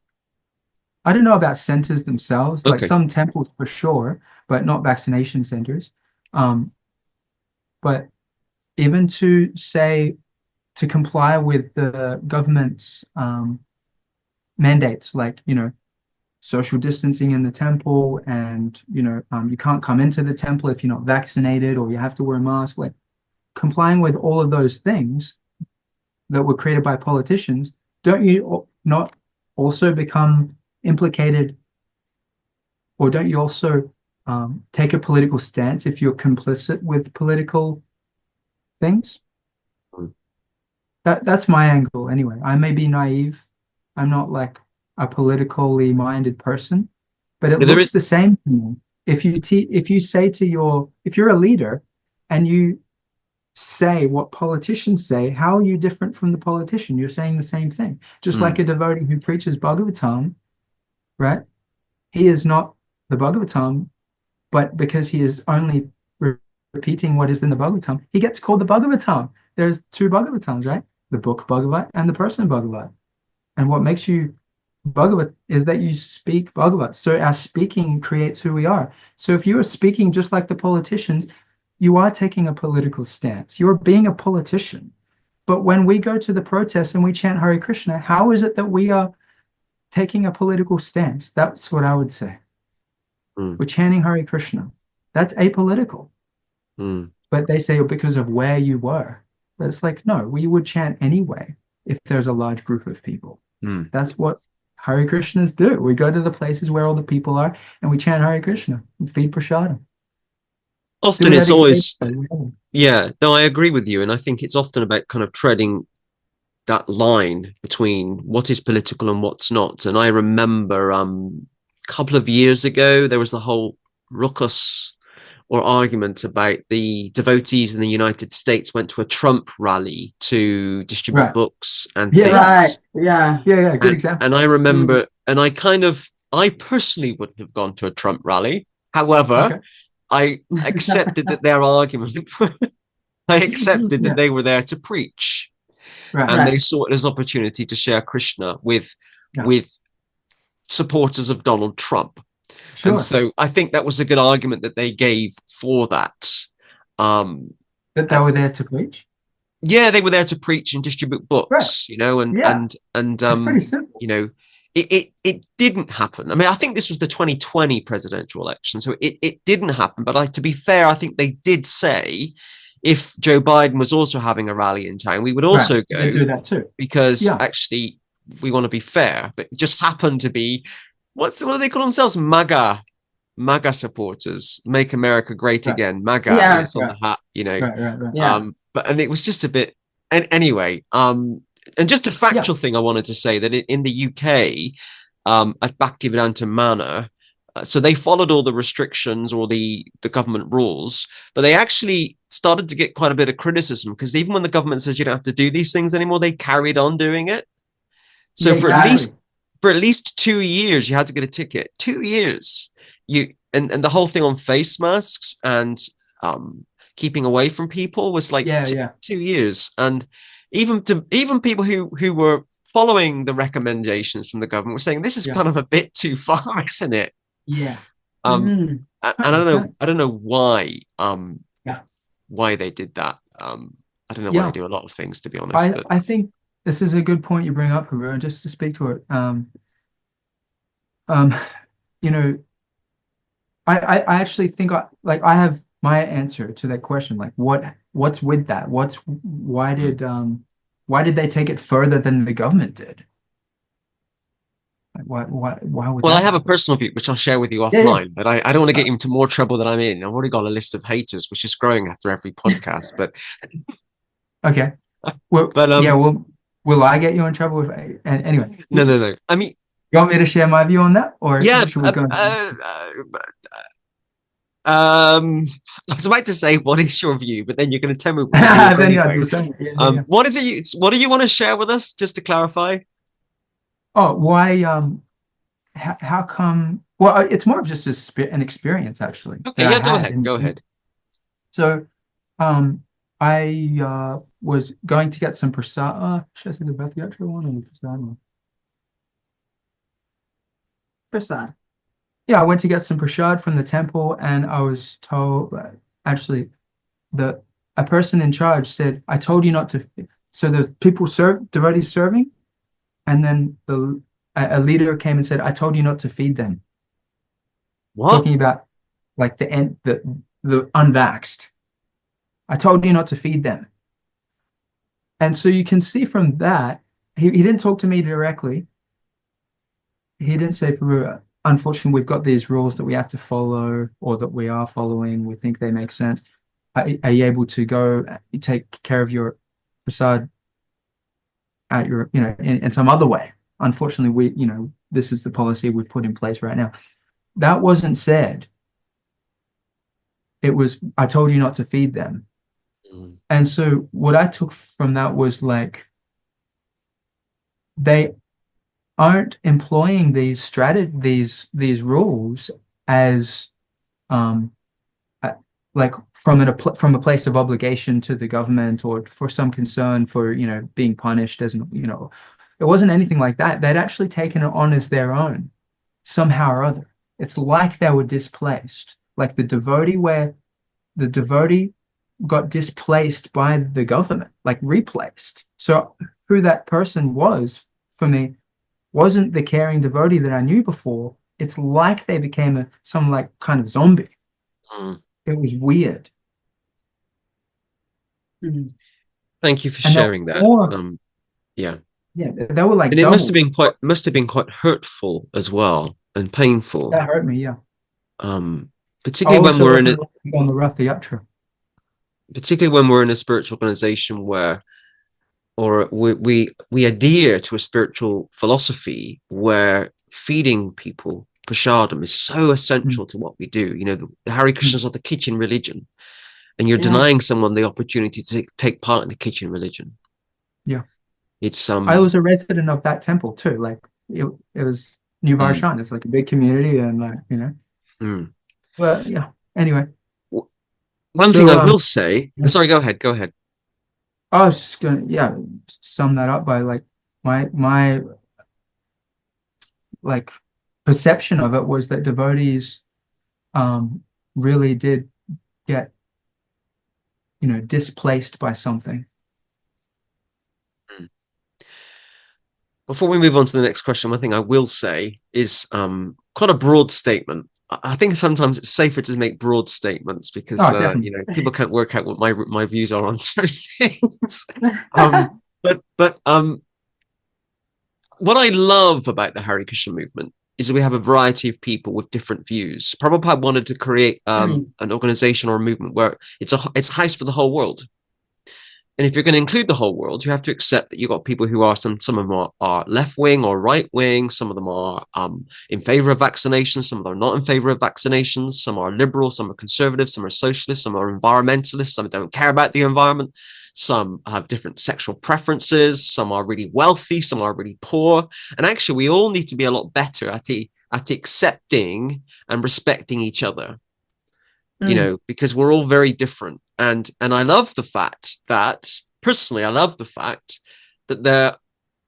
[SPEAKER 2] I don't know about centers themselves,
[SPEAKER 1] Okay.
[SPEAKER 2] Like some temples for sure, but not vaccination centers. But even to comply with the government's mandates, like, social distancing in the temple, and you can't come into the temple if you're not vaccinated, or you have to wear a mask. Like, complying with all of those things that were created by politicians, don't you not also become implicated, or don't you also take a political stance if you're complicit with political things? That's my angle anyway. I may be naive. I'm not like a politically minded person, but it looks the same to me. If you're a leader and you say what politicians say, how are you different from the politician? You're saying the same thing. Just like a devotee who preaches Bhagavatam, right? He is not the Bhagavatam, but because he is only repeating what is in the Bhagavatam, he gets called the Bhagavatam. There's two Bhagavatams, right? The book Bhagavat and the person Bhagavat. And what makes you Bhagavat is that you speak Bhagavat. So our speaking creates who we are. So if you are speaking just like the politicians, you are taking a political stance. You're being a politician. But when we go to the protests and we chant Hare Krishna, how is it that we are taking a political stance? That's what I would say. We're chanting Hare Krishna. That's apolitical. But they say, because of where you were. But it's like, no, we would chant anyway if there's a large group of people. That's what Hare Krishnas do. We go to the places where all the people are and we chant Hare Krishna and feed prasadam.
[SPEAKER 1] Often
[SPEAKER 2] doing
[SPEAKER 1] it's
[SPEAKER 2] that
[SPEAKER 1] always,
[SPEAKER 2] again.
[SPEAKER 1] yeah, no, I agree with you. And I think it's often about kind of treading that line between what is political and what's not. And I remember a couple of years ago, there was the whole ruckus or argument about the devotees in the United States went to a Trump rally to distribute
[SPEAKER 2] Right.
[SPEAKER 1] books and
[SPEAKER 2] Yeah, right.
[SPEAKER 3] Right.
[SPEAKER 1] things.
[SPEAKER 3] Yeah.
[SPEAKER 2] Yeah, good example.
[SPEAKER 1] And I
[SPEAKER 3] Mm.
[SPEAKER 1] remember, and I personally wouldn't have gone to a Trump rally. However,
[SPEAKER 2] Okay.
[SPEAKER 1] I accepted that their argument, I accepted that
[SPEAKER 3] Yeah.
[SPEAKER 1] they were there to preach,
[SPEAKER 2] Right.
[SPEAKER 1] and they
[SPEAKER 3] Right.
[SPEAKER 1] saw it as opportunity to share Krishna
[SPEAKER 2] Yeah.
[SPEAKER 1] with supporters of Donald Trump. And
[SPEAKER 2] Sure.
[SPEAKER 1] so I think that was a good argument that they gave for that. Um,
[SPEAKER 2] That they
[SPEAKER 1] I
[SPEAKER 2] were
[SPEAKER 1] think,
[SPEAKER 2] there to preach.
[SPEAKER 1] yeah, they were there to preach and distribute
[SPEAKER 2] Right.
[SPEAKER 1] books, you know,
[SPEAKER 2] Yeah.
[SPEAKER 1] and
[SPEAKER 2] It's pretty simple.
[SPEAKER 1] you know, it didn't happen. I mean, I think this was the 2020 presidential election, so it didn't happen. But to be fair, I think they did say if Joe Biden was also having a rally in town, we would
[SPEAKER 2] Right.
[SPEAKER 1] also
[SPEAKER 2] They
[SPEAKER 1] go
[SPEAKER 2] do that too.
[SPEAKER 1] because
[SPEAKER 2] Yeah.
[SPEAKER 1] actually we want to be fair. But it just happened to be what do they call themselves? MAGA supporters, Make America Great
[SPEAKER 2] Right.
[SPEAKER 1] Again, MAGA, you know,
[SPEAKER 3] Yeah.
[SPEAKER 1] it's on
[SPEAKER 2] Right.
[SPEAKER 1] the hat, you know.
[SPEAKER 2] Right.
[SPEAKER 3] Yeah.
[SPEAKER 1] But and it was just a bit. And anyway, and just a
[SPEAKER 2] Yeah.
[SPEAKER 1] factual thing I wanted to say that in the UK, at Bhaktivedanta Manor, so they followed all the restrictions or the government rules, but they actually started to get quite a bit of criticism because even when the government says you don't have to do these things anymore, they carried on doing it. So
[SPEAKER 2] Yeah, exactly.
[SPEAKER 1] for at least 2 years, you had to get a ticket. 2 years. And the whole thing on face masks and keeping away from people was like
[SPEAKER 2] Yeah.
[SPEAKER 1] 2 years. And even people who were following the recommendations from the government were saying this is
[SPEAKER 2] Yeah.
[SPEAKER 1] kind of a bit too far, isn't it?
[SPEAKER 2] Yeah.
[SPEAKER 3] Mm.
[SPEAKER 1] And I don't know,
[SPEAKER 2] 100%.
[SPEAKER 1] why
[SPEAKER 2] Yeah.
[SPEAKER 1] why they did that. I don't know why they
[SPEAKER 2] Yeah.
[SPEAKER 1] do a lot of things, to be honest. But
[SPEAKER 2] I think this is a good point you bring up, Haru, and just to speak to it. Um, you know, I actually think I have my answer to that question. Like what's with that? Why did they take it further than the government did? Like why would
[SPEAKER 1] well, I
[SPEAKER 2] that
[SPEAKER 1] have a
[SPEAKER 2] happen?
[SPEAKER 1] personal view which I'll share with you
[SPEAKER 2] Yeah.
[SPEAKER 1] offline, but I don't want to get
[SPEAKER 2] Uh,
[SPEAKER 1] you into more trouble than I'm in. I've already got a list of haters, which is growing after every podcast.
[SPEAKER 2] okay. Well,
[SPEAKER 1] But
[SPEAKER 2] yeah, will I get you in trouble if and anyway,
[SPEAKER 1] no. I mean,
[SPEAKER 2] you want me to share my view on that or
[SPEAKER 1] yeah.
[SPEAKER 2] should we go?
[SPEAKER 1] I was about to say, what is your view? But then you're going to tell me what my view is
[SPEAKER 2] Then you have
[SPEAKER 1] anyway.
[SPEAKER 2] to say it. Yeah.
[SPEAKER 1] What is it? What do you want to share with us? Just to clarify.
[SPEAKER 2] Oh, why how come well it's more of just an experience actually
[SPEAKER 1] Okay,
[SPEAKER 2] that I
[SPEAKER 1] yeah, go
[SPEAKER 2] had
[SPEAKER 1] ahead. Go ahead.
[SPEAKER 2] so um I was going to get some prasad should I say the Bhakti actual one or the prasad one?
[SPEAKER 3] Prasad.
[SPEAKER 2] Yeah, I went to get some prasad from the temple and I was told actually the a person in charge said I told you not to so there's people devotees serving and then a leader came and said I told you not to feed them
[SPEAKER 1] What?
[SPEAKER 2] talking about like the unvaxxed. I told you not to feed them. And so you can see from that, he didn't talk to me directly. He didn't say, unfortunately, we've got these rules that we have to follow or that we are following. We think they make sense. Are you able to go take care of your prasad at your, in some other way? Unfortunately, this is the policy we've put in place right now. That wasn't said. It was, I told you not to feed them.
[SPEAKER 1] Mm.
[SPEAKER 2] And so what I took from that was like they aren't employing these rules as like from a place of obligation to the government or for some concern for being punished as it wasn't anything like that. They'd actually taken it on as their own somehow or other. It's like they were displaced, like the devotee got displaced by the government, like replaced. So who that person was for me wasn't the caring devotee that I knew before. It's like they became some like kind of zombie.
[SPEAKER 1] Mm.
[SPEAKER 2] It was weird.
[SPEAKER 3] Mm-hmm.
[SPEAKER 1] Thank you for
[SPEAKER 2] And
[SPEAKER 1] sharing that. Yeah.
[SPEAKER 2] Yeah, they were like
[SPEAKER 1] And it
[SPEAKER 2] double.
[SPEAKER 1] must have been quite hurtful as well and painful.
[SPEAKER 2] That hurt me, yeah.
[SPEAKER 1] Um,
[SPEAKER 2] I
[SPEAKER 1] particularly when
[SPEAKER 2] also
[SPEAKER 1] we're in
[SPEAKER 2] often
[SPEAKER 1] a
[SPEAKER 2] like on the Rath Yatra.
[SPEAKER 1] particularly when we're in a spiritual organization where or we adhere to a spiritual philosophy where feeding people prasadam is so
[SPEAKER 2] Mm,
[SPEAKER 1] essential to what we do. The Hare
[SPEAKER 2] mm,
[SPEAKER 1] Krishnas are the kitchen religion, and you're
[SPEAKER 3] Yeah.
[SPEAKER 1] denying someone the opportunity to take part in the kitchen religion.
[SPEAKER 2] yeah.
[SPEAKER 1] It's
[SPEAKER 2] I was a resident of that temple too. Like it was New
[SPEAKER 1] mm,
[SPEAKER 2] Varshan. It's like a big community and like,
[SPEAKER 1] mm.
[SPEAKER 2] But yeah. Anyway,
[SPEAKER 1] One thing
[SPEAKER 2] so
[SPEAKER 1] I will say,
[SPEAKER 2] yeah.
[SPEAKER 1] sorry, go ahead.
[SPEAKER 2] I was just gonna sum that up by like my like perception of it was that devotees um really did get displaced by something.
[SPEAKER 1] Mm. Before we move on to the next question, one thing I will say is quite a broad statement. I think sometimes it's safer to make broad statements because
[SPEAKER 2] Oh, definitely.
[SPEAKER 1] people can't work out what my views are on certain things. Um, but what I love about the Hare Krishna movement is that we have a variety of people with different views. Prabhupada wanted to create
[SPEAKER 3] Mm.
[SPEAKER 1] an organization or a movement where it's a house for the whole world. And if you're going to include the whole world, you have to accept that you've got people who are some of them are left wing or right wing. Some of them are in favor of vaccinations. Some of them are not in favor of vaccinations. Some are liberal. Some are conservative. Some are socialists. Some are environmentalists. Some don't care about the environment. Some have different sexual preferences. Some are really wealthy. Some are really poor. And actually, we all need to be a lot better at accepting and respecting each other,
[SPEAKER 3] Mm.
[SPEAKER 1] because we're all very different. And I love the fact that personally, I love the fact that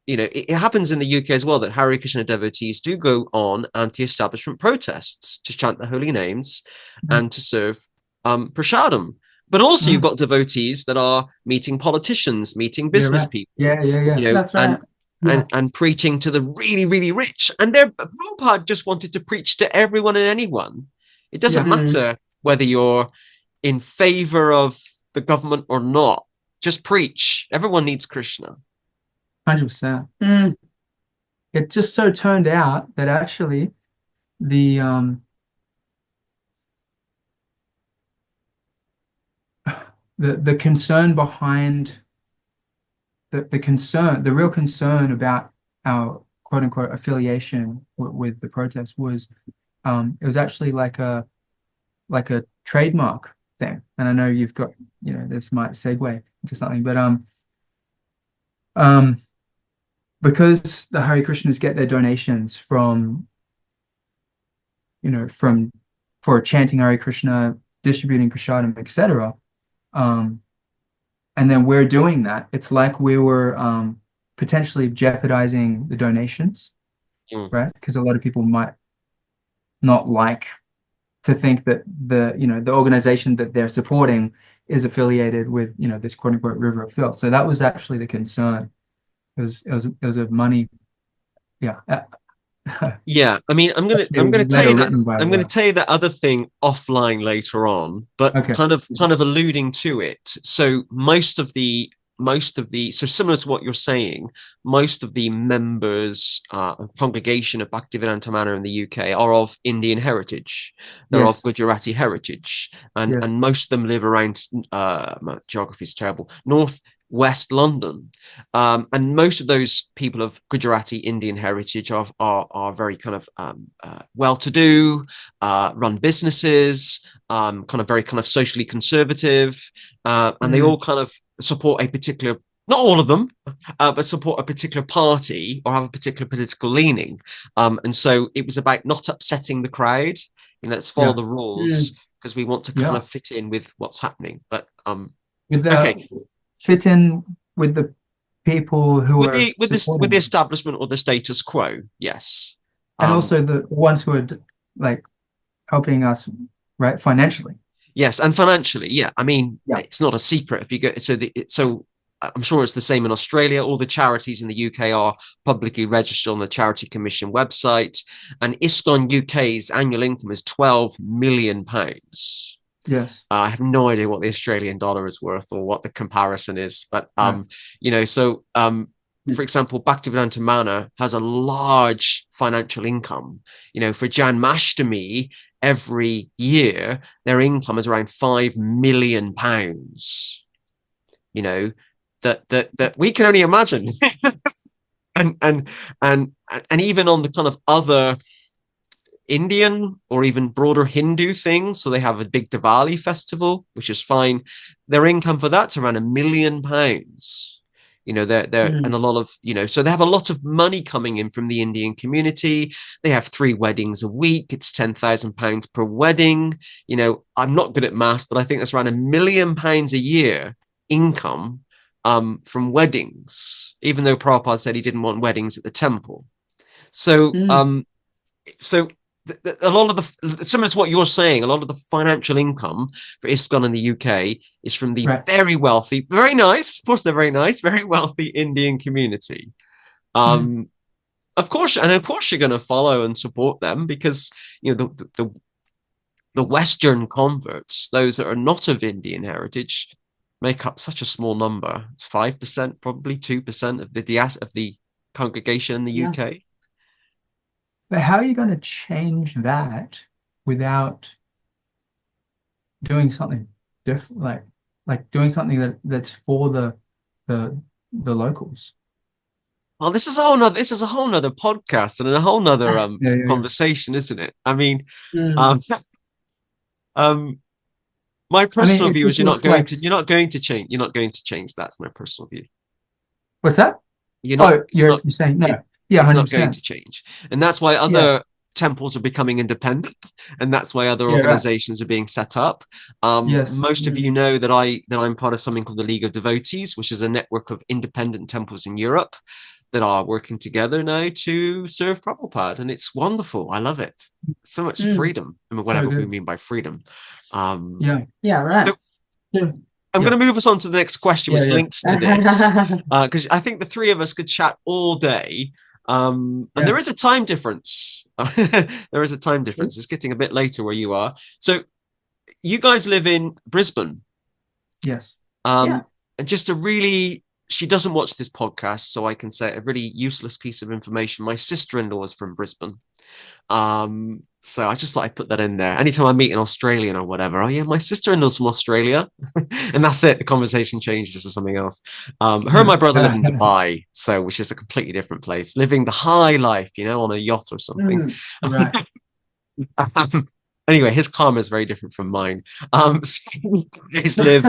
[SPEAKER 1] it happens in the UK as well that Hare Krishna devotees do go on anti-establishment protests to chant the holy names
[SPEAKER 2] Mm,
[SPEAKER 1] and to serve prasadam. But also you've
[SPEAKER 2] mm.
[SPEAKER 1] got devotees that are meeting politicians, meeting
[SPEAKER 2] Yeah,
[SPEAKER 1] business
[SPEAKER 2] right.
[SPEAKER 1] people,
[SPEAKER 2] Yeah, yeah, yeah.
[SPEAKER 3] That's
[SPEAKER 1] and
[SPEAKER 3] right.
[SPEAKER 2] Yeah.
[SPEAKER 1] and preaching to the really, really rich. And Prabhupada just wanted to preach to everyone and anyone. It doesn't
[SPEAKER 2] Yeah.
[SPEAKER 3] Mm.
[SPEAKER 1] matter whether you're in favor of the government or not. Just preach. Everyone needs Krishna.
[SPEAKER 2] 100%.
[SPEAKER 3] Mm.
[SPEAKER 2] It just so turned out that actually the the concern behind the real concern about our quote unquote affiliation with the protest was it was actually like a trademark thing. And I know you've got, this might segue into something, but um because the Hare Krishnas get their donations from, from for chanting Hare Krishna, distributing prasadam, etc. Um, and then we're doing that. It's like we were potentially jeopardizing the donations,
[SPEAKER 1] Mm.
[SPEAKER 2] right? Because a lot of people might not like to think that the organization that they're supporting is affiliated with, this quote unquote river of filth. So that was actually the concern. It was a money, yeah.
[SPEAKER 1] Yeah, I mean,
[SPEAKER 2] Actually, it
[SPEAKER 1] I'm
[SPEAKER 2] was a
[SPEAKER 1] gonna tell you
[SPEAKER 2] letter
[SPEAKER 1] that
[SPEAKER 2] written by
[SPEAKER 1] I'm
[SPEAKER 2] the
[SPEAKER 1] gonna tell you that other thing offline later on, but
[SPEAKER 2] okay.
[SPEAKER 1] kind of alluding to it. So so similar to what you're saying, most of the members and congregation of Bhaktivedanta Manor in the UK are of Indian heritage. They're of
[SPEAKER 2] Yes,
[SPEAKER 1] Gujarati heritage, and
[SPEAKER 2] yes.
[SPEAKER 1] and most of them live around my geography is terrible, north West London. And most of those people of Gujarati Indian heritage are very kind of well-to-do, run businesses, kind of very kind of socially conservative, and they
[SPEAKER 2] Mm,
[SPEAKER 1] all kind of support a particular, not all of them, but support a particular party or have a particular political leaning. And so it was about not upsetting the crowd. Let's follow
[SPEAKER 2] yeah,
[SPEAKER 1] the rules
[SPEAKER 3] Mm.
[SPEAKER 1] because we want to kind
[SPEAKER 2] yeah.
[SPEAKER 1] of fit in with what's happening. But
[SPEAKER 2] With
[SPEAKER 1] okay,
[SPEAKER 2] the fit in with the people who
[SPEAKER 1] with
[SPEAKER 2] are
[SPEAKER 1] the
[SPEAKER 2] supporting,
[SPEAKER 1] establishment or the status quo, yes.
[SPEAKER 2] and
[SPEAKER 1] um
[SPEAKER 2] also the ones who are like helping us, right, financially.
[SPEAKER 1] yes, and financially, yeah, I mean,
[SPEAKER 2] Yeah.
[SPEAKER 1] it's not a secret if you go, so I'm sure it's the same in Australia. All the charities in the UK are publicly registered on the Charity Commission website, and ISKCON UK's annual income is 12 million pounds.
[SPEAKER 2] Yes.
[SPEAKER 1] I have no idea what the Australian dollar is worth or what the comparison is, but
[SPEAKER 2] Right.
[SPEAKER 1] so for example, Bhaktivedanta Manor has a large financial income. For Janmashtami, every year, their income is around £5 million. That we can only imagine. and even on the kind of other Indian or even broader Hindu things, so they have a big Diwali festival, which is fine. Their income for that's around £1 million. They're and a lot of, so they have a lot of money coming in from the Indian community. They have 3 weddings a week. It's £10,000 per wedding. I'm not good at maths, but I think that's around £1 million a year income from weddings, even though Prabhupada said he didn't want weddings at the temple. So a lot of the, similar to what you're saying, a lot of the financial income for ISKCON in the UK is from the very wealthy, very nice, of course they're very nice, very wealthy Indian community. Of course you're going to follow and support them, because the Western converts, those that are not of Indian heritage, make up such a small number. It's 5%, probably 2% of the congregation in the UK.
[SPEAKER 2] But how are you going to change that without doing something different, like doing something that's for the locals?
[SPEAKER 1] Well, this is a whole nother podcast and a whole nother conversation, isn't it? I mean, my personal view is you're not going to change. That's my personal view.
[SPEAKER 2] What's that? You're saying no. Yeah,
[SPEAKER 1] it's
[SPEAKER 2] 100%.
[SPEAKER 1] not going to change, and that's why other temples are becoming independent, and that's why other organizations are being set up. Most of you know that I'm part of something called the League of Devotees, which is a network of independent temples in Europe that are working together now to serve Prabhupada, and it's wonderful. I love it. So much freedom, I mean, whatever we mean by freedom.
[SPEAKER 3] Right.
[SPEAKER 1] So, I'm going to move us on to the next question, which links to this, because I think the three of us could chat all day. And there is a time difference. It's getting a bit later where you are. So you guys live in Brisbane.
[SPEAKER 2] Yes.
[SPEAKER 1] And just she doesn't watch this podcast, so I can say a really useless piece of information. My sister-in-law is from Brisbane. So I just thought I'd put that in there. Anytime I meet an Australian or whatever, oh yeah, my sister-in-law's from Australia. And that's it. The conversation changes to something else. Her and my brother live in Dubai, which is a completely different place, living the high life, on a yacht or something.
[SPEAKER 2] Right.
[SPEAKER 1] Anyway, his karma is very different from mine. So you guys live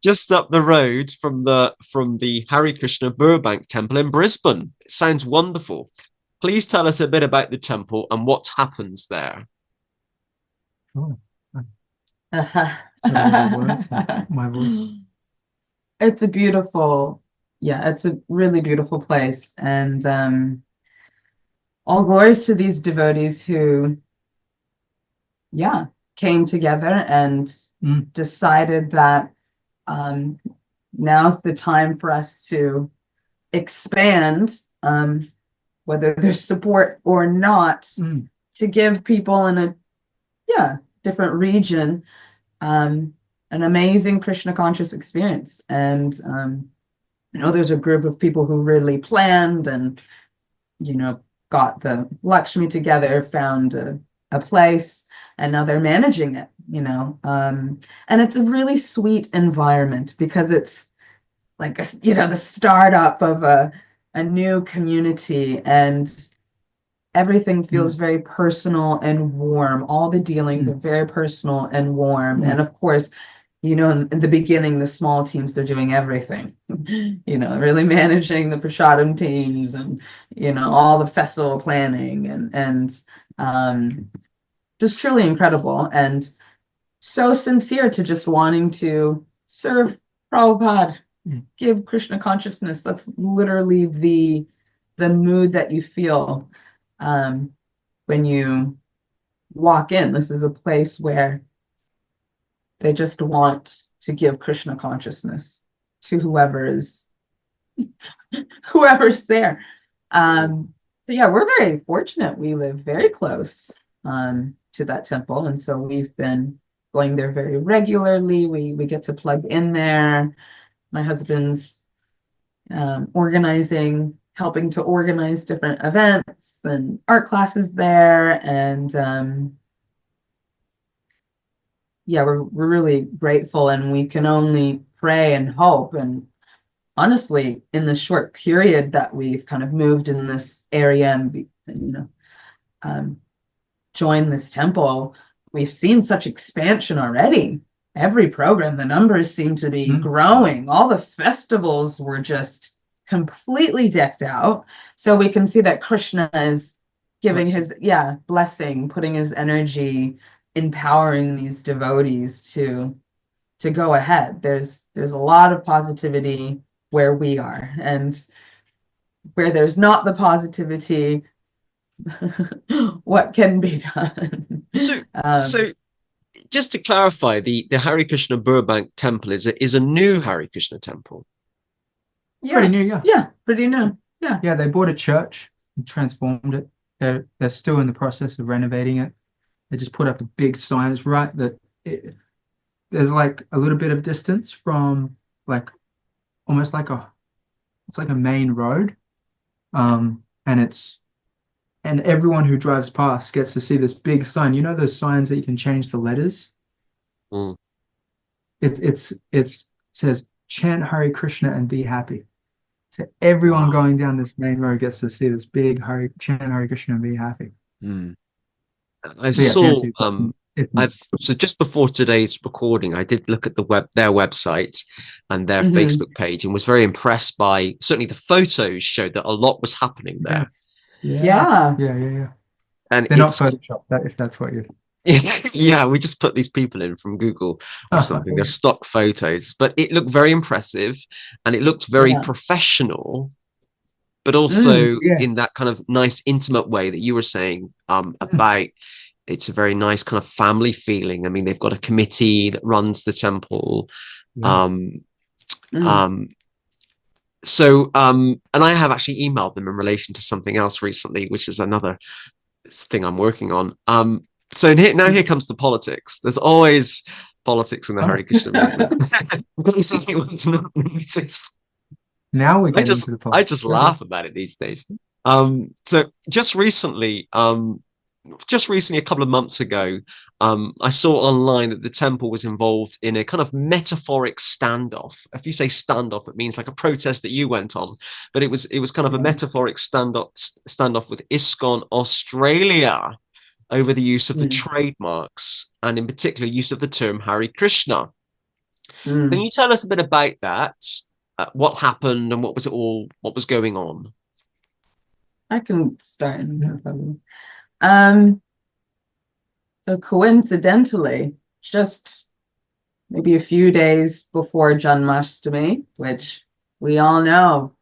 [SPEAKER 1] just up the road from the Hare Krishna Burbank temple in Brisbane. It sounds wonderful. Please tell us a bit about the temple and what happens there.
[SPEAKER 2] Oh. My voice.
[SPEAKER 3] It's a beautiful, it's a really beautiful place. And all glories to these devotees who, came together and decided that now's the time for us to expand, whether there's support or not, to give people in a different region an amazing Krishna conscious experience. And there's a group of people who really planned and got the Lakshmi together, found a place, and now they're managing it. And it's a really sweet environment, because it's like the startup of a new community, and everything feels very personal and warm. All the dealings are very personal and warm. And of course, in the beginning, the small teams, they're doing everything, really managing the prasadam teams and, all the festival planning and just truly incredible, and so sincere to just wanting to serve Prabhupada, give Krishna consciousness. That's literally the mood that you feel when you walk in. This is a place where they just want to give Krishna consciousness to whoever's there. So we're very fortunate. We live very close to that temple, and so we've been going there very regularly. We get to plug in there. My husband's helping to organize different events and art classes there. And yeah, we're really grateful, and we can only pray and hope. And honestly, in the short period that we've kind of moved in this area and joined this temple, we've seen such expansion already. Every program, the numbers seem to be growing. All the festivals were just completely decked out. So we can see that Krishna is giving his blessing, putting his energy, empowering these devotees to go ahead. There's a lot of positivity where we are, and where there's not the positivity, what can be done?
[SPEAKER 1] So just to clarify, the Hare Krishna Burbank temple is a new Hare Krishna temple.
[SPEAKER 3] Yeah,
[SPEAKER 2] pretty new, yeah.
[SPEAKER 3] Yeah, pretty new. Yeah.
[SPEAKER 2] Yeah, they bought a church and transformed it. They're still in the process of renovating it. They just put up a big sign. It's right that there's like a little bit of distance from like almost like it's like a main road. And everyone who drives past gets to see this big sign. You know those signs that you can change the letters? It says chant Hare Krishna and be happy. So everyone going down this main road gets to see this big chant Hare Krishna and be happy.
[SPEAKER 1] I saw so just before today's recording, I did look at their website and their Facebook page, and was very impressed by, certainly the photos showed that a lot was happening there.
[SPEAKER 3] Yeah.
[SPEAKER 2] And they're not Photoshopped, if that's what you're.
[SPEAKER 1] Yeah, we just put these people in from Google or something. They're stock photos, but it looked very impressive, and it looked very professional, but also in that kind of nice, intimate way that you were saying about. It's a very nice kind of family feeling. I mean, they've got a committee that runs the temple. And I have actually emailed them in relation to something else recently, which is another thing I'm working on. So here comes the politics. There's always politics in the Hare Krishna movement.
[SPEAKER 2] Now we get into the politics.
[SPEAKER 1] I just laugh about it these days. So just recently, a couple of months ago, I saw online that the temple was involved in a kind of metaphoric standoff. If you say standoff, it means like a protest that you went on, but it was kind of a metaphoric standoff with ISKCON Australia over the use of the trademarks, and in particular use of the term Hare Krishna. Can you tell us a bit about that? What happened and what was going on?
[SPEAKER 3] I can start. So coincidentally, just maybe a few days before Janmashtami, which we all know,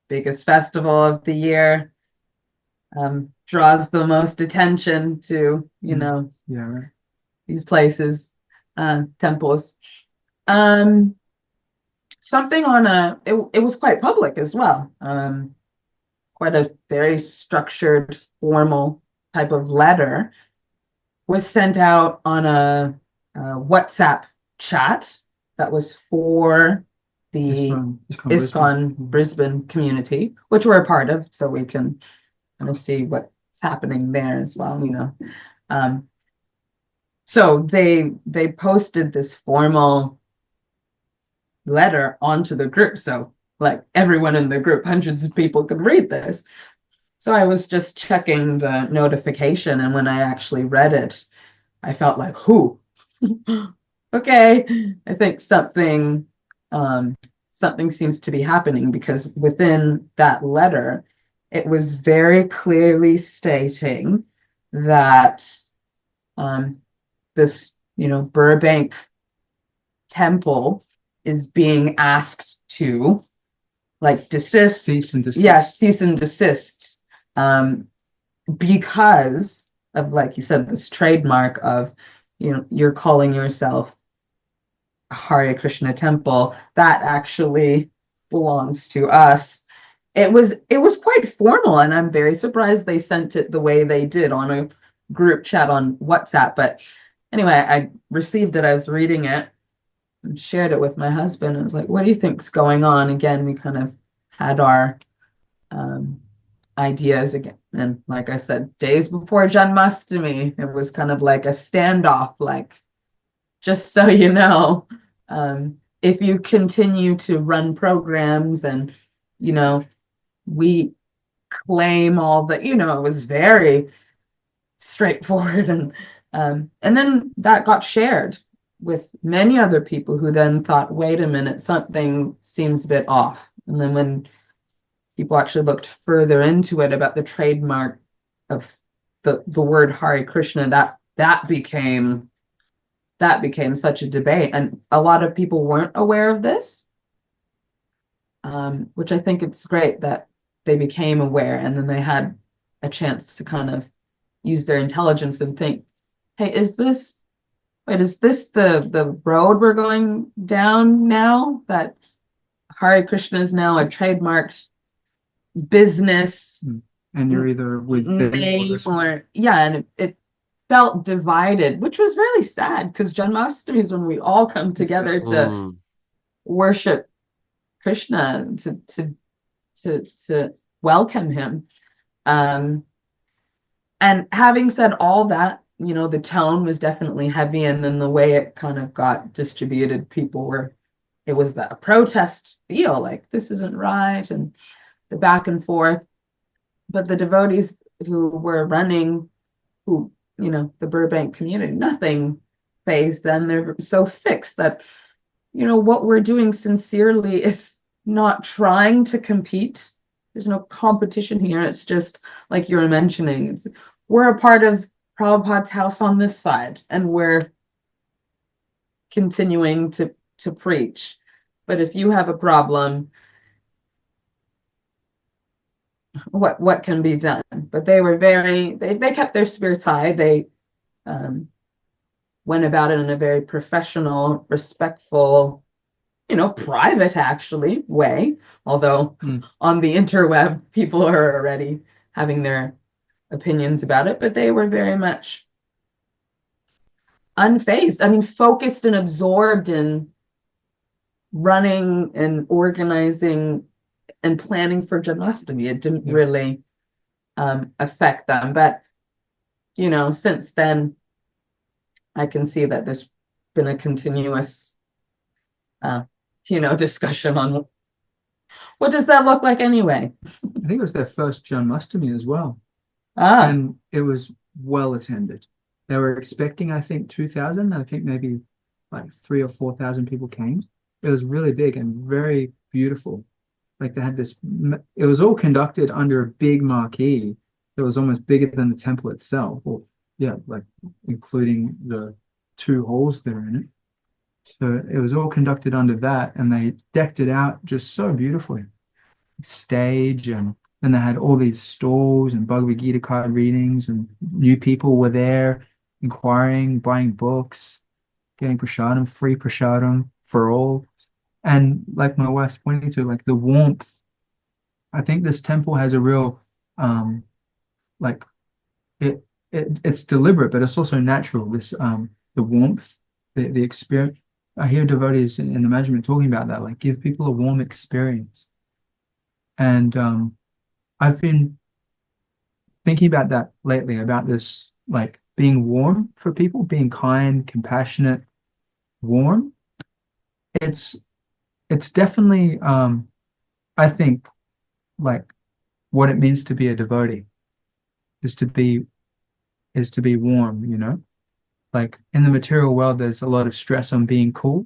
[SPEAKER 3] biggest festival of the year, draws the most attention to, these places, temples. Something on it was quite public as well. Quite a very structured, formal type of letter was sent out on a WhatsApp chat that was for the ISKCON Brisbane community, which we're a part of, so we can kind of see what's happening there as well, So they posted this formal letter onto the group, so like everyone in the group, hundreds of people, could read this. So I was just checking the notification, and when I actually read it, I felt like, who? Okay, I think something seems to be happening, because within that letter, it was very clearly stating that this, Burbank temple is being asked to desist.
[SPEAKER 2] Cease and desist.
[SPEAKER 3] Yes, cease and desist. Because of, like you said, this trademark of, you're calling yourself a Hare Krishna temple that actually belongs to us. It was quite formal, and I'm very surprised they sent it the way they did on a group chat on WhatsApp. But anyway, I received it, I was reading it, and shared it with my husband. I was like, what do you think's going on? Again, we kind of had our ideas again. And like I said, days before Janmashtami, it was kind of like a standoff, like, just so you know, if you continue to run programs and, we claim all the, it was very straightforward. And then that got shared with many other people who then thought, wait a minute, something seems a bit off. And then when people actually looked further into it about the trademark of the word Hare Krishna, that became such a debate. And a lot of people weren't aware of this, which I think it's great that they became aware, and then they had a chance to kind of use their intelligence and think, hey, is this the road we're going down now? That Hare Krishna is now a trademarked business
[SPEAKER 2] and you're either with
[SPEAKER 3] name or and it felt divided, which was really sad, because Janmashtami is when we all come together to worship Krishna, to welcome him. And having said all that, the tone was definitely heavy, and then the way it kind of got distributed, it was that a protest feel, like this isn't right, and the back and forth. But the devotees who were running, the Burbank community, nothing fazed them. They're so fixed that, what we're doing sincerely is not trying to compete. There's no competition here. It's just like you were mentioning, we're a part of Prabhupada's house on this side, and we're continuing to preach. But if you have a problem, what can be done? But they were they kept their spirits high. They went about it in a very professional, respectful, private actually way. Although on the interweb, people are already having their opinions about it, but they were very much unfazed. I mean, focused and absorbed in running and organizing and planning for Janmashtami. It didn't really affect them. But, since then, I can see that there's been a continuous, discussion on what does that look like anyway.
[SPEAKER 2] I think it was their first Janmashtami as well.
[SPEAKER 3] And
[SPEAKER 2] it was well attended. They were expecting, I think, 2,000. I think maybe like 3,000 or 4,000 people came. It was really big and very beautiful. Like they had this, it was all conducted under a big marquee that was almost bigger than the temple itself. Or like including the 2 halls that are in it. So it was all conducted under that, and they decked it out just so beautifully. Stage, and then they had all these stalls and Bhagavad Gita card readings, and new people were there inquiring, buying books, getting prasadam, free prasadam for all. And like my wife's pointing to, like the warmth, I think this temple has a real like it's deliberate, but it's also natural. This the warmth, the experience. I hear devotees in the management talking about that, like give people a warm experience. And I've been thinking about that lately, about this, like being warm for people, being kind, compassionate, warm. It's definitely I think, like, what it means to be a devotee is to be warm. Like in the material world, there's a lot of stress on being cool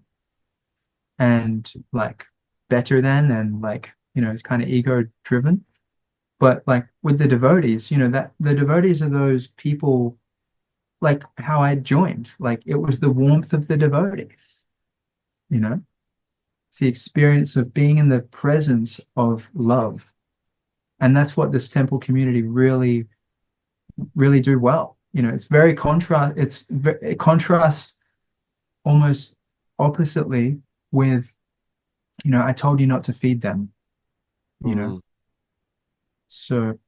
[SPEAKER 2] and like better than, and like, it's kind of ego driven. But like with the devotees, that the devotees are those people, like how I joined, like it was the warmth of the devotees, it's the experience of being in the presence of love. And that's what this temple community really, really do well. It's very it contrasts almost oppositely with, I told you not to feed them, So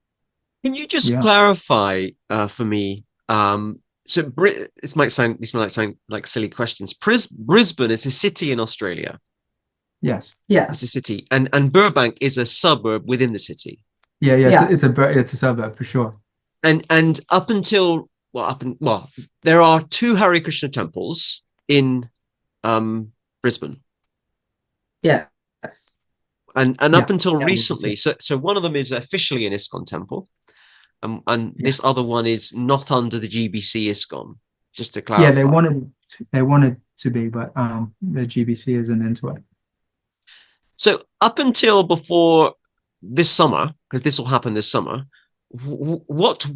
[SPEAKER 1] can you just clarify for me? So these might sound like silly questions. Brisbane is a city in Australia.
[SPEAKER 2] Yes.
[SPEAKER 3] Yeah.
[SPEAKER 1] It's a city, and Burbank is a suburb within the city.
[SPEAKER 2] Yeah, yeah,
[SPEAKER 3] Yeah.
[SPEAKER 2] it's a suburb for sure.
[SPEAKER 1] And up until there are two Hare Krishna temples in Brisbane.
[SPEAKER 3] Yes.
[SPEAKER 1] And
[SPEAKER 2] Yeah.
[SPEAKER 1] up until
[SPEAKER 2] Yeah.
[SPEAKER 1] recently, so one of them is officially an ISKCON temple, and
[SPEAKER 2] Yeah.
[SPEAKER 1] this other one is not under the GBC ISKCON. Just to
[SPEAKER 2] Yeah,
[SPEAKER 1] clarify.
[SPEAKER 2] they wanted to be, but the GBC isn't into it.
[SPEAKER 1] So up until before this summer, because this will happen this summer, what?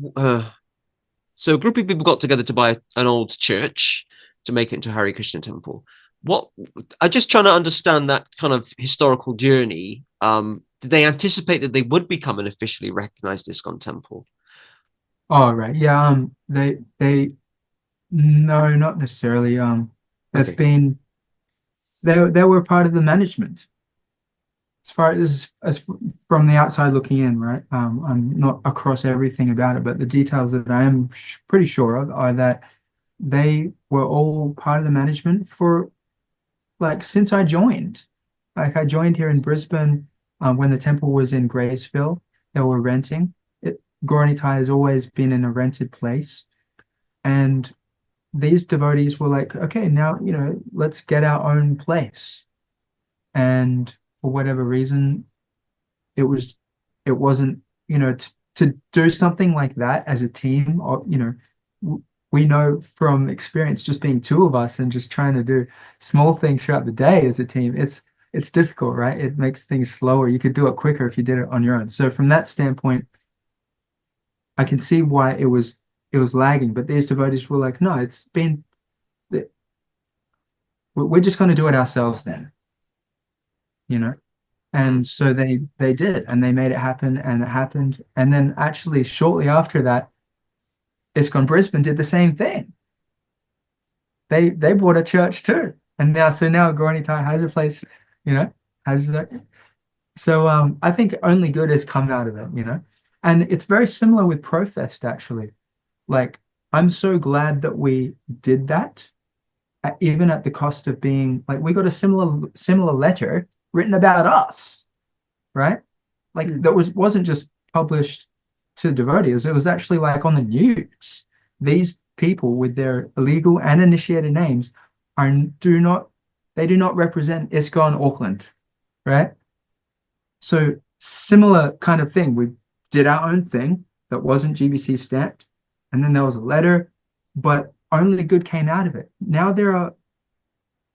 [SPEAKER 1] So a group of people got together to buy an old church to make it into a Hare Krishna temple. What? I'm just trying to understand that kind of historical journey. Did they anticipate that they would become an officially recognized ISKCON temple?
[SPEAKER 2] Oh, right. Yeah, they no, not necessarily. They've
[SPEAKER 1] Okay.
[SPEAKER 2] been they were part of the management. As far as from the outside looking in, right? I'm not across everything about it, but the details that I am pretty sure of are that they were all part of the management for like since I joined. Like I joined here in Brisbane when the temple was in Graceville. They were renting it. Goranitai has always been in a rented place, and these devotees were like, okay, now let's get our own place. And for whatever reason, it was it wasn't to do something like that as a team, or we know from experience, just being two of us and just trying to do small things throughout the day as a team, it's difficult, right? It makes things slower. You could do it quicker if you did it on your own. So from that standpoint, I can see why it was lagging. But these devotees were like, no, we're just going to do it ourselves then, you know. And so they did, and they made it happen, and it happened. And then actually shortly after that, ISKCON Brisbane did the same thing. They bought a church too, and now Goranitai has a place, has I think only good has come out of it. And it's very similar with Profest actually. Like I'm so glad that we did that, even at the cost of being like we got a similar letter written about us, right? Like that wasn't just published to devotees. It was actually like on the news. These people with their illegal and initiated names do not represent ISKCON Auckland, right? So similar kind of thing. We did our own thing that wasn't GBC stamped, and then there was a letter, but only good came out of it. Now there are